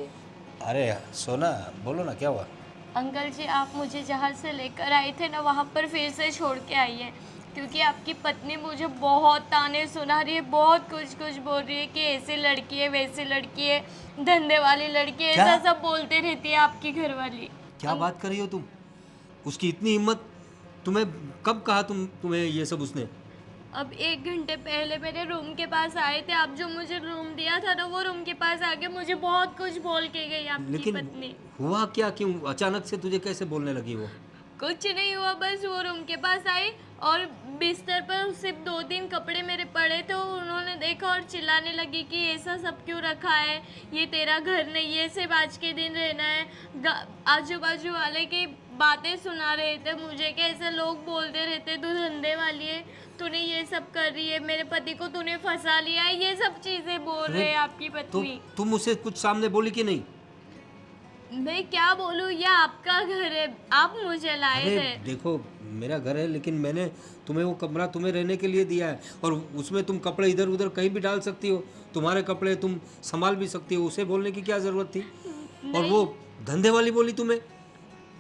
अरे सोना, बोलो ना क्या हुआ? अंकल जी आप मुझे जहाँ से लेकर आए थे ना वहाँ पर फिर से छोड़ के आई है, क्योंकि आपकी पत्नी मुझे बहुत ताने सुना रही है, बहुत कुछ कुछ बोल रही है कि ऐसी लड़की है वैसी लड़की है, धंधे वाली लड़की है, क्या? ऐसा सब बोलते रहती है आपकी घरवाली। क्या बात कर रही हो तुम? उसकी इतनी हिम्मत? तुम्हें कब कहा तुम्हें ये सब उसने? अब 1 घंटे पहले मेरे रूम के पास आए थे, आप जो मुझे रूम दिया था ना वो रूम के पास आके मुझे बहुत कुछ बोल के गई आपकी लेकिन पत्नी। हुआ क्या? क्यों अचानक से तुझे कैसे बोलने लगी वो? कुछ नहीं हुआ, बस वो रूम के पास आई और बिस्तर पर सिर्फ 2-3 कपड़े मेरे पड़े थे, उन्होंने देखा और चिल्लाने लगी कि ऐसा सब क्यों रखा है, ये तेरा घर नहीं है, सिर्फ आज के दिन रहना है। आजू बाजू वाले की बातें सुना रहे थे मुझे कि ऐसे लोग बोलते रहते तू धंधे वाली है, तूने ये सब कर रही है, मेरे पति को तूने फंसा लिया है, ये सब चीज़ें बोल रहे हैं आपकी तो पत्नी। तुम उसे कुछ सामने बोली कि नहीं? मैं क्या बोलूँ, ये आपका घर है, आप मुझे लाए अरे थे। देखो, मेरा घर है लेकिन मैंने तुम्हें वो कमरा तुम्हें रहने के लिए दिया है, और उसमें तुम कपड़े इधर उधर कहीं भी डाल सकती हो, तुम्हारे कपड़े तुम संभाल भी सकती हो, उसे बोलने की क्या ज़रूरत थी? और वो धंधे वाली बोली तुम्हें?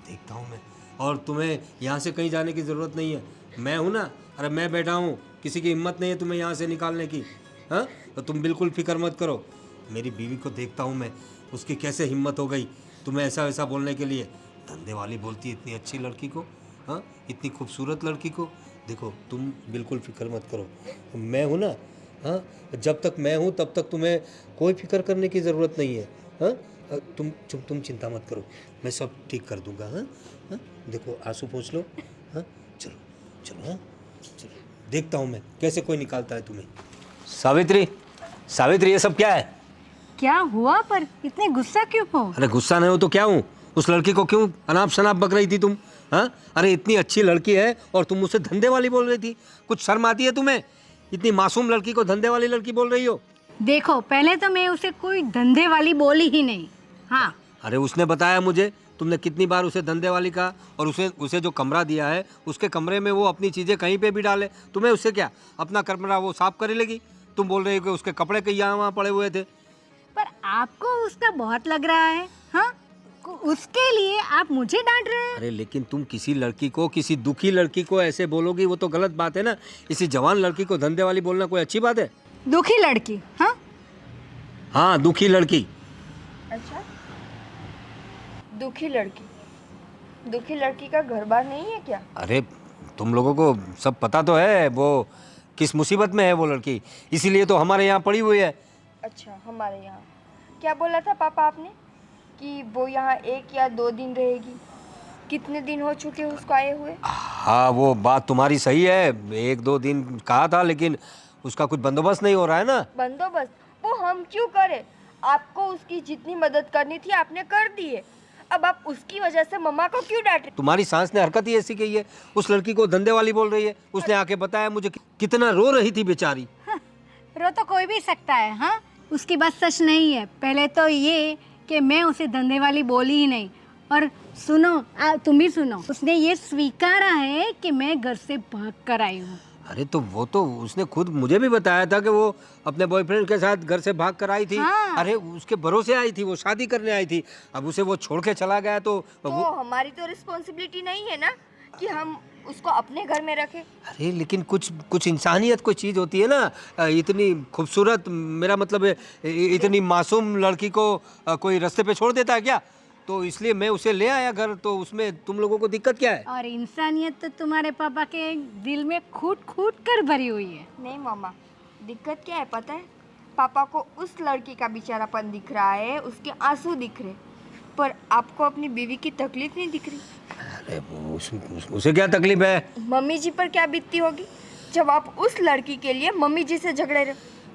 देखता हूँ मैं, और तुम्हें यहाँ से कहीं जाने की ज़रूरत नहीं है, मैं हूँ ना। अरे मैं बैठा हूँ, किसी की हिम्मत नहीं है तुम्हें यहाँ से निकालने की। हाँ, तो तुम बिल्कुल फिक्र मत करो। मेरी बीवी को देखता हूँ मैं, उसकी कैसे हिम्मत हो गई तुम्हें ऐसा वैसा बोलने के लिए। धंधे वाली बोलती है इतनी अच्छी लड़की को, हाँ, इतनी खूबसूरत लड़की को। देखो तुम बिल्कुल फिक्र मत करो, मैं हूँ ना। हाँ, जब तक मैं हूँ तब तक तुम्हें कोई फिक्र करने की ज़रूरत नहीं है। हाँ, तुम चिंता मत करो, मैं सब ठीक कर दूंगा। हाँ हाँ, देखो आंसू पोंछ लो। हाँ, चलो चलो, हाँ चलो, देखता हूँ मैं कैसे कोई निकालता है तुम्हें। सावित्री, सावित्री, ये सब क्या है? क्या हुआ? पर इतने गुस्सा क्यों हो? अरे गुस्सा नहीं हो तो क्या हूँ? उस लड़की को क्यों अनाप शनाप बक रही थी तुम? हाँ, अरे इतनी अच्छी लड़की है और तुम उसे धंधे वाली बोल रही थी। कुछ शर्म आती है तुम्हें? इतनी मासूम लड़की को धंधे वाली लड़की बोल रही हो? देखो, पहले तो मैं उसे कोई धंधे वाली बोली ही नहीं। हाँ, अरे उसने बताया मुझे, तुमने कितनी बार उसे धंधे वाली कहा, और उसे जो कमरा दिया है उसके कमरे में वो अपनी चीज़ें कहीं पे भी डाले, तुम्हें उससे क्या? अपना कमरा वो साफ कर लेगी। तुम बोल रहे हो कि उसके कपड़े कहीं यहाँ वहाँ पड़े हुए थे। पर आपको उसका बहुत लग रहा है, हाँ? उसके लिए आप मुझे डांट रहे हैं? अरे लेकिन तुम किसी लड़की को, किसी दुखी लड़की को ऐसे बोलोगी, वो तो गलत बात है ना। इसी जवान लड़की को धंधे वाली बोलना कोई अच्छी बात है? दुखी लड़की? हाँ हाँ, दुखी लड़की। अच्छा, दुखी लड़की? दुखी लड़की का घर बार नहीं है क्या? अरे तुम लोगों को सब पता तो है वो किस मुसीबत में है वो लड़की, इसीलिए तो हमारे यहाँ पड़ी हुई है। अच्छा, हमारे यहाँ क्या बोला था पापा आपने कि वो यहाँ 1 या 2 दिन रहेगी? कितने दिन हो चुके उसको आए हुए? हाँ, वो बात तुम्हारी सही है, 1-2 दिन कहा था, लेकिन उसका कुछ बंदोबस्त नहीं हो रहा है ना। बंदोबस्त वो हम क्यों करें? आपको उसकी जितनी मदद करनी थी आपने कर दी है, अब आप उसकी वजह से मम्मा को क्यों डांट रहे? तुम्हारी सास ने हरकत ही ऐसी की है, उस लड़की को धंधे वाली बोल रही है। उसने आके बताया मुझे कितना रो रही थी बेचारी। हाँ, रो तो कोई भी सकता है, हाँ? उसकी बात सच नहीं है। पहले तो ये कि मैं उसे धंधे वाली बोली ही नहीं, और सुनो, तुम भी सुनो, उसने ये स्वीकारा है कि मैं घर से भाग कर आई हूँ। अरे तो वो तो उसने खुद मुझे भी बताया था कि वो अपने बॉयफ्रेंड के साथ घर से भाग कर आई थी। हाँ। अरे उसके भरोसे आई थी, वो शादी करने आई थी, अब उसे वो छोड़ के चला गया तो हमारी तो रिस्पॉन्सिबिलिटी नहीं है ना कि हम उसको अपने घर में रखें? अरे लेकिन कुछ इंसानियत कोई चीज़ होती है ना। इतनी खूबसूरत, मेरा मतलब है इतनी मासूम लड़की को कोई रास्ते पे छोड़ देता है क्या? तो इसलिए मैं उसे ले आया घर, तो उसमें तुम लोगों को दिक्कत क्या है? और इंसानियत तो तुम्हारे पापा के दिल में खूट खूट कर भरी हुई है। नहीं मामा, दिक्कत क्या है पता है? पापा को उस लड़की का बेचारापन दिख रहा है, उसके आंसू दिख रहे, पर आपको अपनी बीवी की तकलीफ नहीं दिख रही। अरे उसे क्या तकलीफ है? मम्मी जी पर क्या बीतती होगी जब आप उस लड़की के लिए मम्मी जी से झगड़े रहे?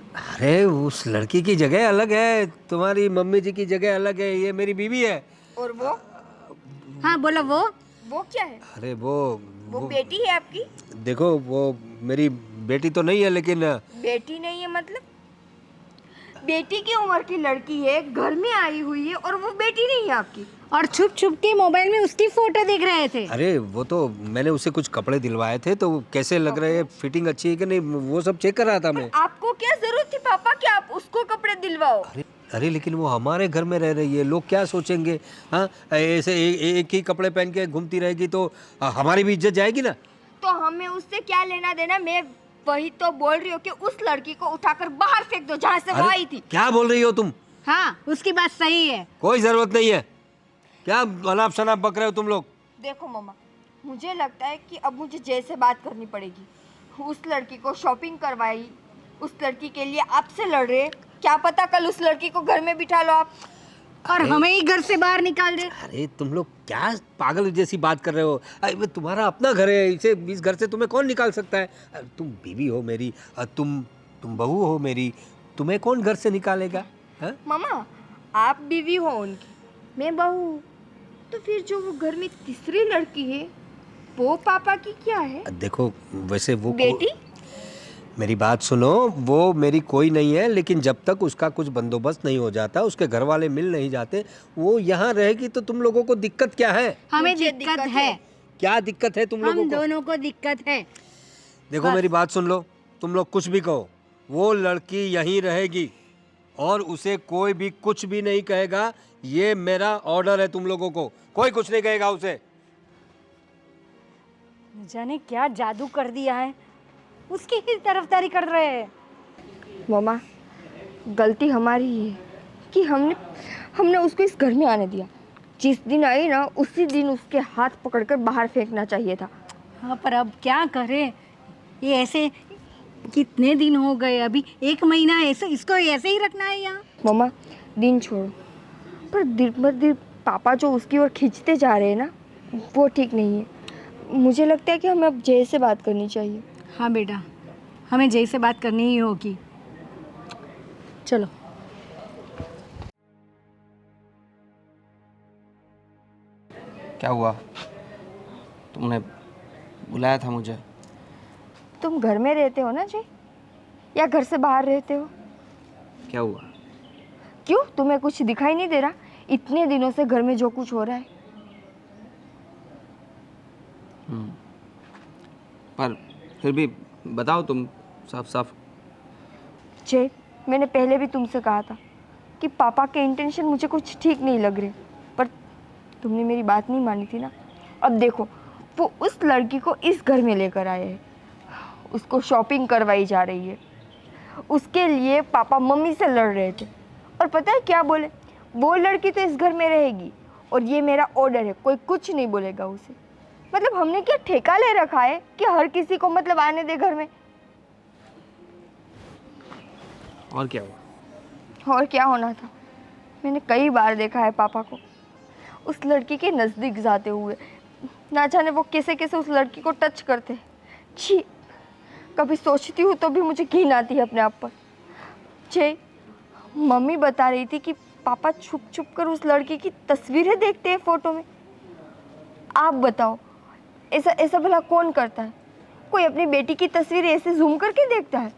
अरे उस लड़की की जगह अलग है, तुम्हारी मम्मी जी की जगह अलग है, ये मेरी बीवी है। और वो हाँ बोलो वो क्या है? अरे वो बेटी है आपकी? देखो वो मेरी बेटी तो नहीं है, लेकिन बेटी नहीं है मतलब? बेटी की उम्र की लड़की है, घर में आई हुई है, और वो बेटी नहीं है आपकी? और छुप छुप के मोबाइल में उसकी फोटो देख रहे थे। अरे वो तो मैंने उसे कुछ कपड़े दिलवाए थे, तो कैसे लग रहे हैं, फिटिंग अच्छी है कि नहीं, वो सब चेक कर रहा था मैं। आपको क्या जरूरत थी पापा कि आप उसको कपड़े दिलवाओ? अरे लेकिन वो हमारे घर में रह रही है, लोग क्या सोचेंगे? हाँ, ऐसे एक ही कपड़े पहन के घूमती रहेगी तो हमारी भी इज्जत जाएगी ना। तो हमें उससे क्या लेना देना? मैं वही तो बोल रही हूँ कि उस लड़की को उठाकर बाहर फेंक दो जहाँ से वो आई थी। क्या बोल रही हो तुम? हाँ उसकी बात सही है। कोई जरूरत नहीं है। क्या अनाप शनाप बक रहे हो तुम लोग? देखो मम्मा, मुझे लगता है कि अब मुझे जय से बात करनी पड़ेगी। उस लड़की को शॉपिंग करवाई, उस लड़की के लिए आपसे लड़ रहे, क्या पता कल उस लड़की को घर में बिठा लो आप और हमें ही घर से बाहर निकाल दे। अरे तुम लोग क्या पागल जैसी बात कर रहे हो? अरे तुम्हारा अपना घर है, इस घर से तुम्हें कौन निकाल सकता है? तुम बीवी हो मेरी, तुम बहू हो मेरी, तुम्हें कौन घर से निकालेगा? हाँ? मामा, आप बीवी हो उनकी, मैं बहू हूँ, तो फिर जो वो घर में तीसरी लड़की है वो पापा की क्या है? देखो वैसे वो बेटी? मेरी बात सुनो, वो मेरी कोई नहीं है, लेकिन जब तक उसका कुछ बंदोबस्त नहीं हो जाता, उसके घर वाले मिल नहीं जाते, वो यहाँ रहेगी तो तुम लोगों को दिक्कत क्या है? हमें मुझे दिक्कत है। क्या दिक्कत है तुम लोगों हम को? दोनों को दिक्कत है। देखो मेरी बात सुन लो, तुम लोग कुछ भी कहो, वो लड़की यहीं रहेगी और उसे कोई भी कुछ भी नहीं कहेगा। ये मेरा ऑर्डर है तुम लोगों को, कोई कुछ नहीं कहेगा उसे। जाने क्या जादू कर दिया है, उसकी ही तरफदारी कर रहे हैं। मामा, गलती हमारी ही है कि हमने उसको इस घर में आने दिया। जिस दिन आई ना, उसी दिन उसके हाथ पकड़कर बाहर फेंकना चाहिए था। हाँ पर अब क्या करें, ये ऐसे कितने दिन हो गए, अभी 1 महीना ऐसे इसको ऐसे ही रखना है यहाँ। मामा, दिन छोड़ो, पर दिन बर दिन पापा जो उसकी ओर खींचते जा रहे हैं ना, वो ठीक नहीं है। मुझे लगता है कि हमें अब जय से बात करनी चाहिए। हाँ बेटा, हमें जय से बात करनी ही होगी। चलो। क्या हुआ? तुमने बुलाया था मुझे? तुम घर में रहते हो ना जय, या घर से बाहर रहते हो? क्या हुआ? क्यों, तुम्हें कुछ दिखाई नहीं दे रहा? इतने दिनों से घर में जो कुछ हो रहा है। पर फिर भी बताओ तुम साफ साफ। जय, मैंने पहले भी तुमसे कहा था कि पापा के इंटेंशन मुझे कुछ ठीक नहीं लग रहे, पर तुमने मेरी बात नहीं मानी थी ना। अब देखो, वो उस लड़की को इस घर में लेकर आए हैं, उसको शॉपिंग करवाई जा रही है, उसके लिए पापा मम्मी से लड़ रहे थे, और पता है क्या बोले? वो लड़की तो इस घर में रहेगी और ये मेरा ऑर्डर है, कोई कुछ नहीं बोलेगा उसे। मतलब हमने क्या ठेका ले रखा है कि हर किसी को मतलब आने दे घर में? और क्या हुआ? और क्या होना था? मैंने कई बार देखा है पापा को उस लड़की के नज़दीक जाते हुए, ना जाने वो कैसे कैसे उस लड़की को टच करते हैं। छी, कभी सोचती हूँ तो भी मुझे घिन आती है अपने आप पर। जय, मम्मी बता रही थी कि पापा छुप छुप कर उस लड़की की तस्वीरें देखते हैं फ़ोटो में। आप बताओ, ऐसा ऐसा भला कौन करता है? कोई अपनी बेटी की तस्वीर ऐसे जूम करके देखता है?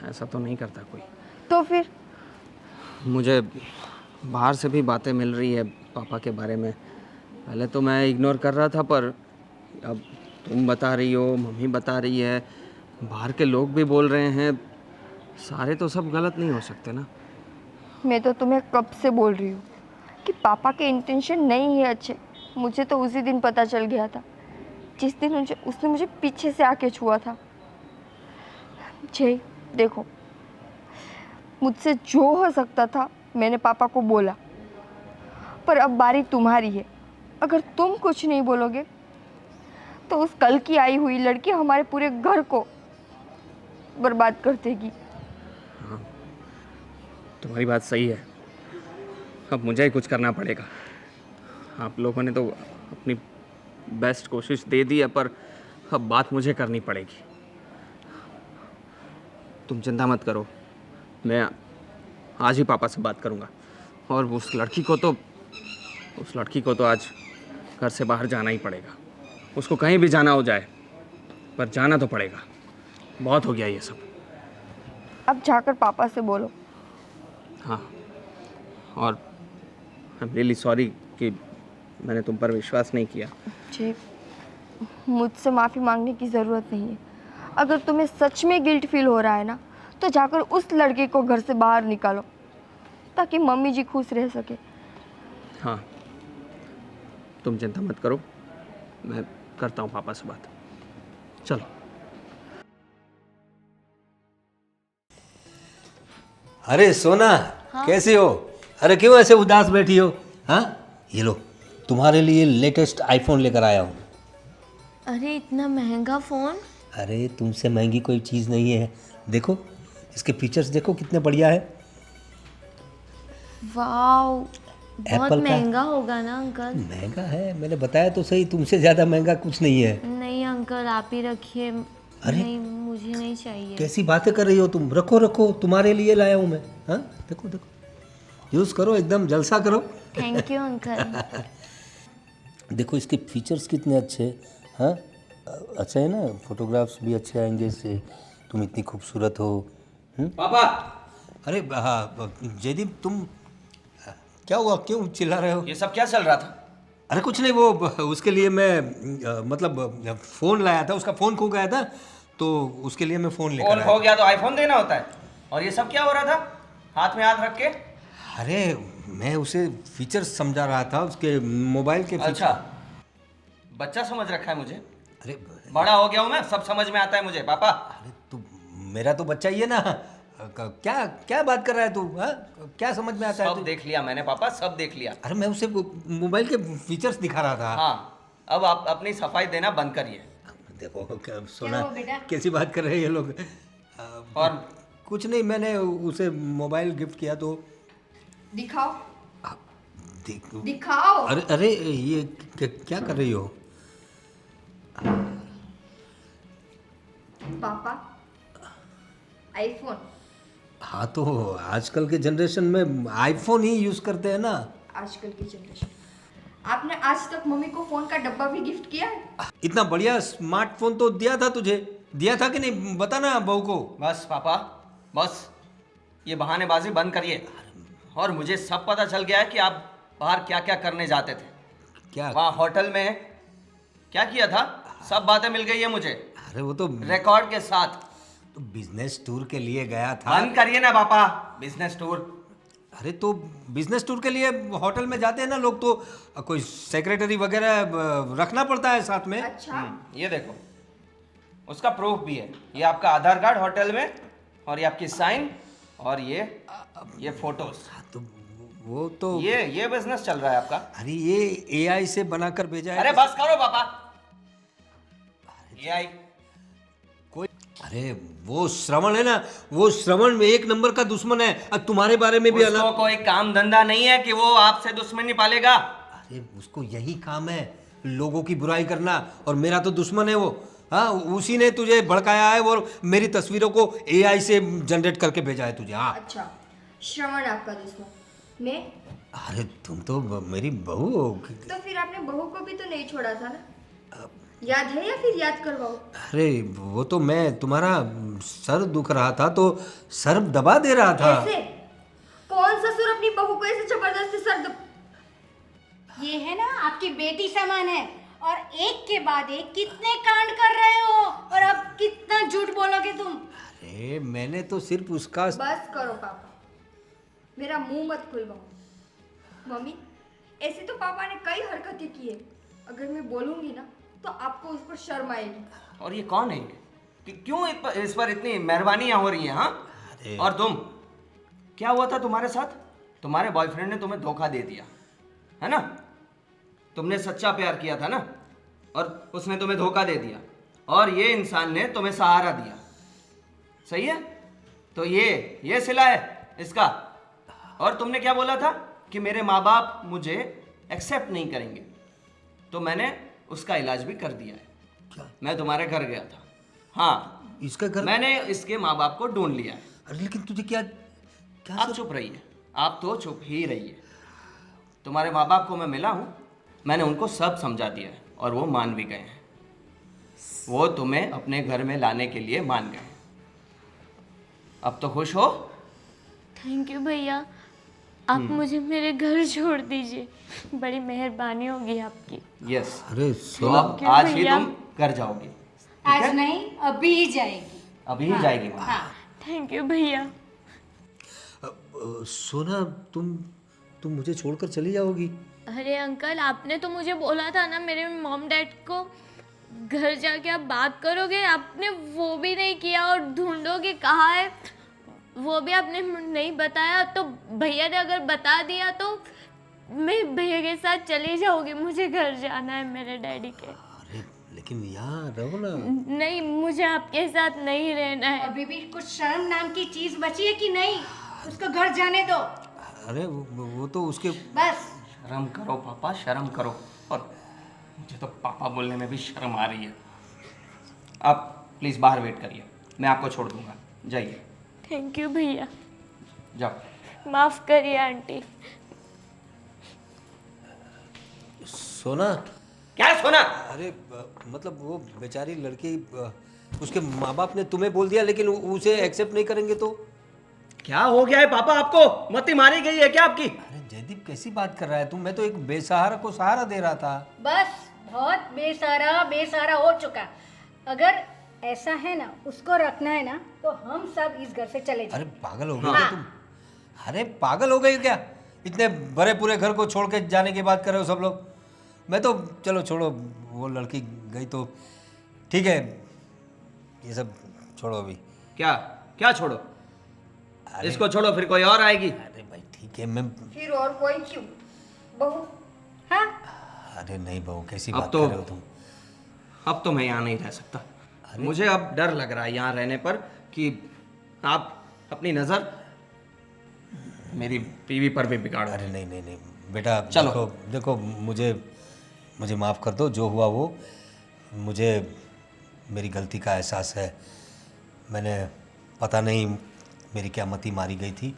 ऐसा तो नहीं करता कोई। तो फिर? मुझे बाहर से भी बातें मिल रही है पापा के बारे में। पहले तो मैं इग्नोर कर रहा था, पर अब तुम बता रही हो, मम्मी बता रही है, बाहर के लोग भी बोल रहे हैं, सारे तो सब गलत नहीं हो सकते ना। मैं तो तुम्हें कब से बोल रही हूँ कि पापा के इंटेंशन नहीं है अच्छे। मुझे तो उसी दिन पता चल गया था जिस दिन उसने मुझे पीछे से आके छुआ था। जय, देखो, मुझसे जो हो सकता था मैंने पापा को बोला, पर अब बारी तुम्हारी है। अगर तुम कुछ नहीं बोलोगे तो उस कल की आई हुई लड़की हमारे पूरे घर को बर्बाद कर देगी। हाँ, तुम्हारी बात सही है। अब मुझे ही कुछ करना पड़ेगा। आप लोगों ने तो अपनी बेस्ट कोशिश दे दी है, पर अब बात मुझे करनी पड़ेगी। तुम चिंता मत करो, मैं आज ही पापा से बात करूँगा। और उस लड़की को तो आज घर से बाहर जाना ही पड़ेगा। उसको कहीं भी जाना हो जाए, पर जाना तो पड़ेगा। बहुत हो गया ये सब। अब जाकर पापा से बोलो। हाँ, और आई एम रियली सॉरी कि मैंने तुम पर विश्वास नहीं किया। जी, मुझसे माफ़ी मांगने की ज़रूरत नहीं है। अगर तुम्हें सच में गिल्ट फील हो रहा है ना, तो जाकर उस लड़के को घर से बाहर निकालो, ताकि मम्मी जी खुश रह सके। हाँ, तुम चिंता मत करो, मैं करता हूँ पापा से बात। चलो। अरे सोना, कैसी हो? अरे क्यों ऐसे उदास बैठी हो? हाँ, ये लो, तुम्हारे लिए लेटेस्ट आईफोन लेकर आया हूँ। अरे इतना महंगा फ़ोन? अरे तुमसे महंगी कोई चीज़ नहीं है। देखो इसके फीचर्स, देखो कितने बढ़िया है। वाओ, बहुत Apple का- महंगा होगा ना अंकल? महंगा है, मैंने बताया तो सही, तुमसे ज़्यादा महंगा कुछ नहीं है। नहीं अंकल, आप ही रखिए। अरे! नहीं, मुझे नहीं चाहिए। कैसी बातें कर रही हो तुम? रखो रखो, तुम्हारे लिए लाया हूँ मैं। हाँ, देखो देखो, यूज़ करो, एकदम जलसा करो। Thank you uncle. देखो इसके फीचर्स कितने अच्छे हैं। हाँ, अच्छा है ना, फोटोग्राफ्स भी अच्छे आएंगे इससे। तुम इतनी खूबसूरत हो। पापा! अरे हाँ जयदीप, तुम क्या हुआ, क्यों चिल्ला रहे हो? ये सब क्या चल रहा था? अरे कुछ नहीं, वो उसके लिए मैं मतलब फ़ोन लाया था, उसका फ़ोन खो गया था, तो उसके लिए मैं फ़ोन लेकर फोन आया। खो गया तो आईफोन देना होता है। और ये सब क्या हो रहा था, हाथ में हाथ रख के? अरे मैं उसे फीचर्स समझा रहा था, उसके मोबाइल के फीचर। अच्छा, बच्चा समझ रखा है मुझे। अरे बड़ा हो गया हूँ मैं, सब समझ में आता है मुझे पापा। अरे तू मेरा तो बच्चा ही है ना। क्या क्या बात कर रहा है तू? हाँ, क्या समझ में आता है सब तू? देख लिया मैंने पापा, सब देख लिया। अरे मैं उसे मोबाइल के फीचर्स दिखा रहा था। हाँ, अब आप अपनी सफाई देना बंद करिए। देखो सोना, हुआ बेटा? कैसी बात कर रहे हैं ये लोग। और कुछ नहीं, मैंने उसे मोबाइल गिफ्ट किया तो दिखाओ, देख। दिखाओ। अरे अरे ये क्या कर रही हो? पापा, आईफोन। हाँ तो आजकल के जनरेशन में आईफोन ही यूज करते हैं ना। आजकल की जनरेशन। आपने आज तक मम्मी को फोन का डब्बा भी गिफ्ट किया है? इतना बढ़िया स्मार्टफोन तो दिया था तुझे, दिया था कि नहीं? बता ना बहू को। बस पापा, बस ये बहानेबाजी बंद करिए। और मुझे सब पता चल गया है कि आप बाहर क्या क्या करने जाते थे। क्या? वहाँ होटल में क्या किया था, सब बातें मिल गई है मुझे, अरे वो तो रिकॉर्ड के साथ। बिजनेस टूर के लिए गया था। बंद करिए ना पापा, बिजनेस टूर। अरे तो बिजनेस टूर के लिए होटल में जाते हैं ना लोग, तो कोई सेक्रेटरी वगैरह रखना पड़ता है साथ में। अच्छा, ये देखो, उसका प्रूफ भी है। ये आपका आधार कार्ड होटल में, और ये आपकी साइन, और ये फोटोज। तो वो तो ये बिजनेस चल रहा है आपका। अरे ये एआई से बनाकर भेजा है। अरे बस करो पापा, ये आई। कोई, अरे वो श्रवण है ना, वो श्रवण में एक नंबर का दुश्मन है। अब तुम्हारे बारे में भी उसको कोई काम धंधा नहीं है कि वो आपसे दुश्मनी पालेगा। अरे उसको यही काम है, लोगों की बुराई करना, और मेरा तो दुश्मन है वो। हाँ, उसी ने तुझे भड़काया है और मेरी तस्वीरों को एआई से जनरेट करके भेजा है तुझे। हाँ, अच्छा, श्रवण आपका दुश्मन, मैं? अरे तुम तो मेरी बहू हो। तो फिर आपने बहू को भी तो नहीं छोड़ा था ना? याद है या फिर याद करवाओ? अरे वो तो मैं, तुम्हारा सर दुख रहा था तो सर दबा दे रहा था। ऐसे? कौन ससुर अपनी बहू को ऐसे जबरदस्ती ये है ना आपकी बेटी समान है, और एक के बाद एक कितने कांड कर रहे हो, और अब कितना झूठ बोलोगे तुम? अरे मैंने तो सिर्फ उसका। बस करो पापा, मेरा मुंह मत खुलवाओ। मम्मी, ऐसे तो पापा ने कई हरकतें की है, अगर मैं बोलूंगी ना तो आपको उस पर शर्म आएगी। और ये कौन है कि क्यों इस पर इतनी मेहरबानियां हो रही हैं? हाँ, और तुम, क्या हुआ था तुम्हारे साथ? तुम्हारे बॉयफ्रेंड ने तुम्हें धोखा दे दिया है ना? तुमने सच्चा प्यार किया था ना, और उसने तुम्हें धोखा दे दिया, और ये इंसान ने तुम्हें सहारा दिया। सही है? तो ये सिला है इसका। और तुमने क्या बोला था कि मेरे माँ बाप मुझे एक्सेप्ट नहीं करेंगे, तो मैंने उसका इलाज भी कर दिया है। क्या? मैं तुम्हारे घर गया था। हाँ, इसका घर मैंने इसके माँ बाप को ढूंढ लिया है। अरे लेकिन तुझे क्या क्या आप चुप रहिए, आप तो चुप ही रहिए। तुम्हारे माँ बाप को मैं मिला हूँ, मैंने उनको सब समझा दिया है और वो मान भी गए हैं। वो तुम्हें अपने घर में लाने के लिए मान गए। अब तो खुश हो? थैंक यू भैया, आप मुझे मेरे घर छोड़ दीजिए, बड़ी मेहरबानी होगी आपकी। यस। अरे तो सोना अब आज ही भैया। तुम घर जाओगी। आज नहीं, अभी ही जाएगी। अभी ही जाएगी माँ। हाँ। थैंक यू भैया। सोना तुम मुझे छोड़कर चली जाओगी? अरे अंकल, आपने तो मुझे बोला था ना मेरे मॉम डैड को घर जाके आप बात करोगे, आपने वो भी नहीं किया और ढूंढोगे कहाँ है वो भी आपने नहीं बताया। तो भैया ने अगर बता दिया तो मैं भैया के साथ चली जाऊंगी, मुझे घर जाना है मेरे डैडी के। अरे लेकिन यहाँ रहो ना। नहीं, मुझे आपके साथ नहीं रहना है। अभी भी कुछ शर्म नाम की चीज बची है कि नहीं? उसको घर जाने दो अरे वो तो उसके बस। शर्म करो पापा, शर्म करो। और मुझे तो पापा बोलने में भी शर्म आ रही है। आप प्लीज़ बाहर वेट करिए, मैं आपको छोड़ दूंगा। जाइए। थैंक यू भैया। जाओ। माफ़ करिए आंटी। सोना। क्या सोना? अरे मतलब वो बेचारी लड़की उसके माँ बाप ने तुम्हें बोल दिया लेकिन उसे एक्सेप्ट नहीं करेंगे तो? क्या हो गया है पापा आपको? मती मारी गई है क्या आपकी? अरे जयदीप कैसी बात कर रहा है तुम? मैं तो एक बेसहारा को सहारा दे रहा था। बस बहुत बेसहारा हो चुका। अगर ऐसा है ना, उसको रखना है ना, तो हम सब इस घर से चले जाए। अरे पागल हो गए क्या तुम? अरे पागल हो गए क्या? इतने बड़े पूरे घर को छोड़ के जाने की बात कर रहे हो सब लोग? मैं तो चलो छोड़ो, वो लड़की गई तो ठीक है, ये सब छोड़ो अभी। क्या क्या छोड़ो? इसको छोड़ो, फिर कोई और आएगी। अरे भाई ठीक है, मैं फिर और कोई क्यों? बहू। हाँ, अरे नहीं बहू, कैसी अब बात तो- कर रहे हो तुम? अब तो मैं यहाँ नहीं रह सकता। मुझे अब डर लग रहा है यहाँ रहने पर कि आप अपनी नज़र मेरी बीवी पर भी बिगाड़। अरे नहीं नहीं नहीं बेटा, चलो। देखो मुझे माफ़ कर दो, जो हुआ वो मुझे मेरी गलती का एहसास है। मैंने पता नहीं मेरी क्या मति मारी गई थी।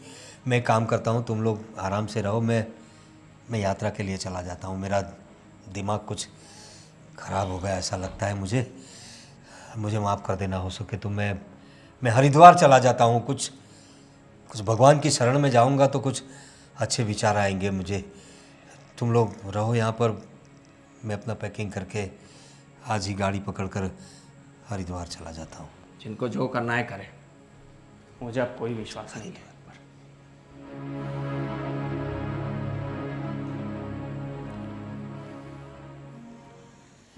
मैं एक काम करता हूँ, तुम लोग आराम से रहो, मैं यात्रा के लिए चला जाता हूँ। मेरा दिमाग कुछ ख़राब हो गया ऐसा लगता है मुझे माफ़ कर देना हो सके तो मैं हरिद्वार चला जाता हूँ। कुछ भगवान की शरण में जाऊँगा तो कुछ अच्छे विचार आएंगे मुझे। तुम लोग रहो यहाँ पर, मैं अपना पैकिंग करके आज ही गाड़ी पकड़कर हरिद्वार चला जाता हूँ। जिनको जो करना है करें, मुझे अब कोई विश्वास नहीं है।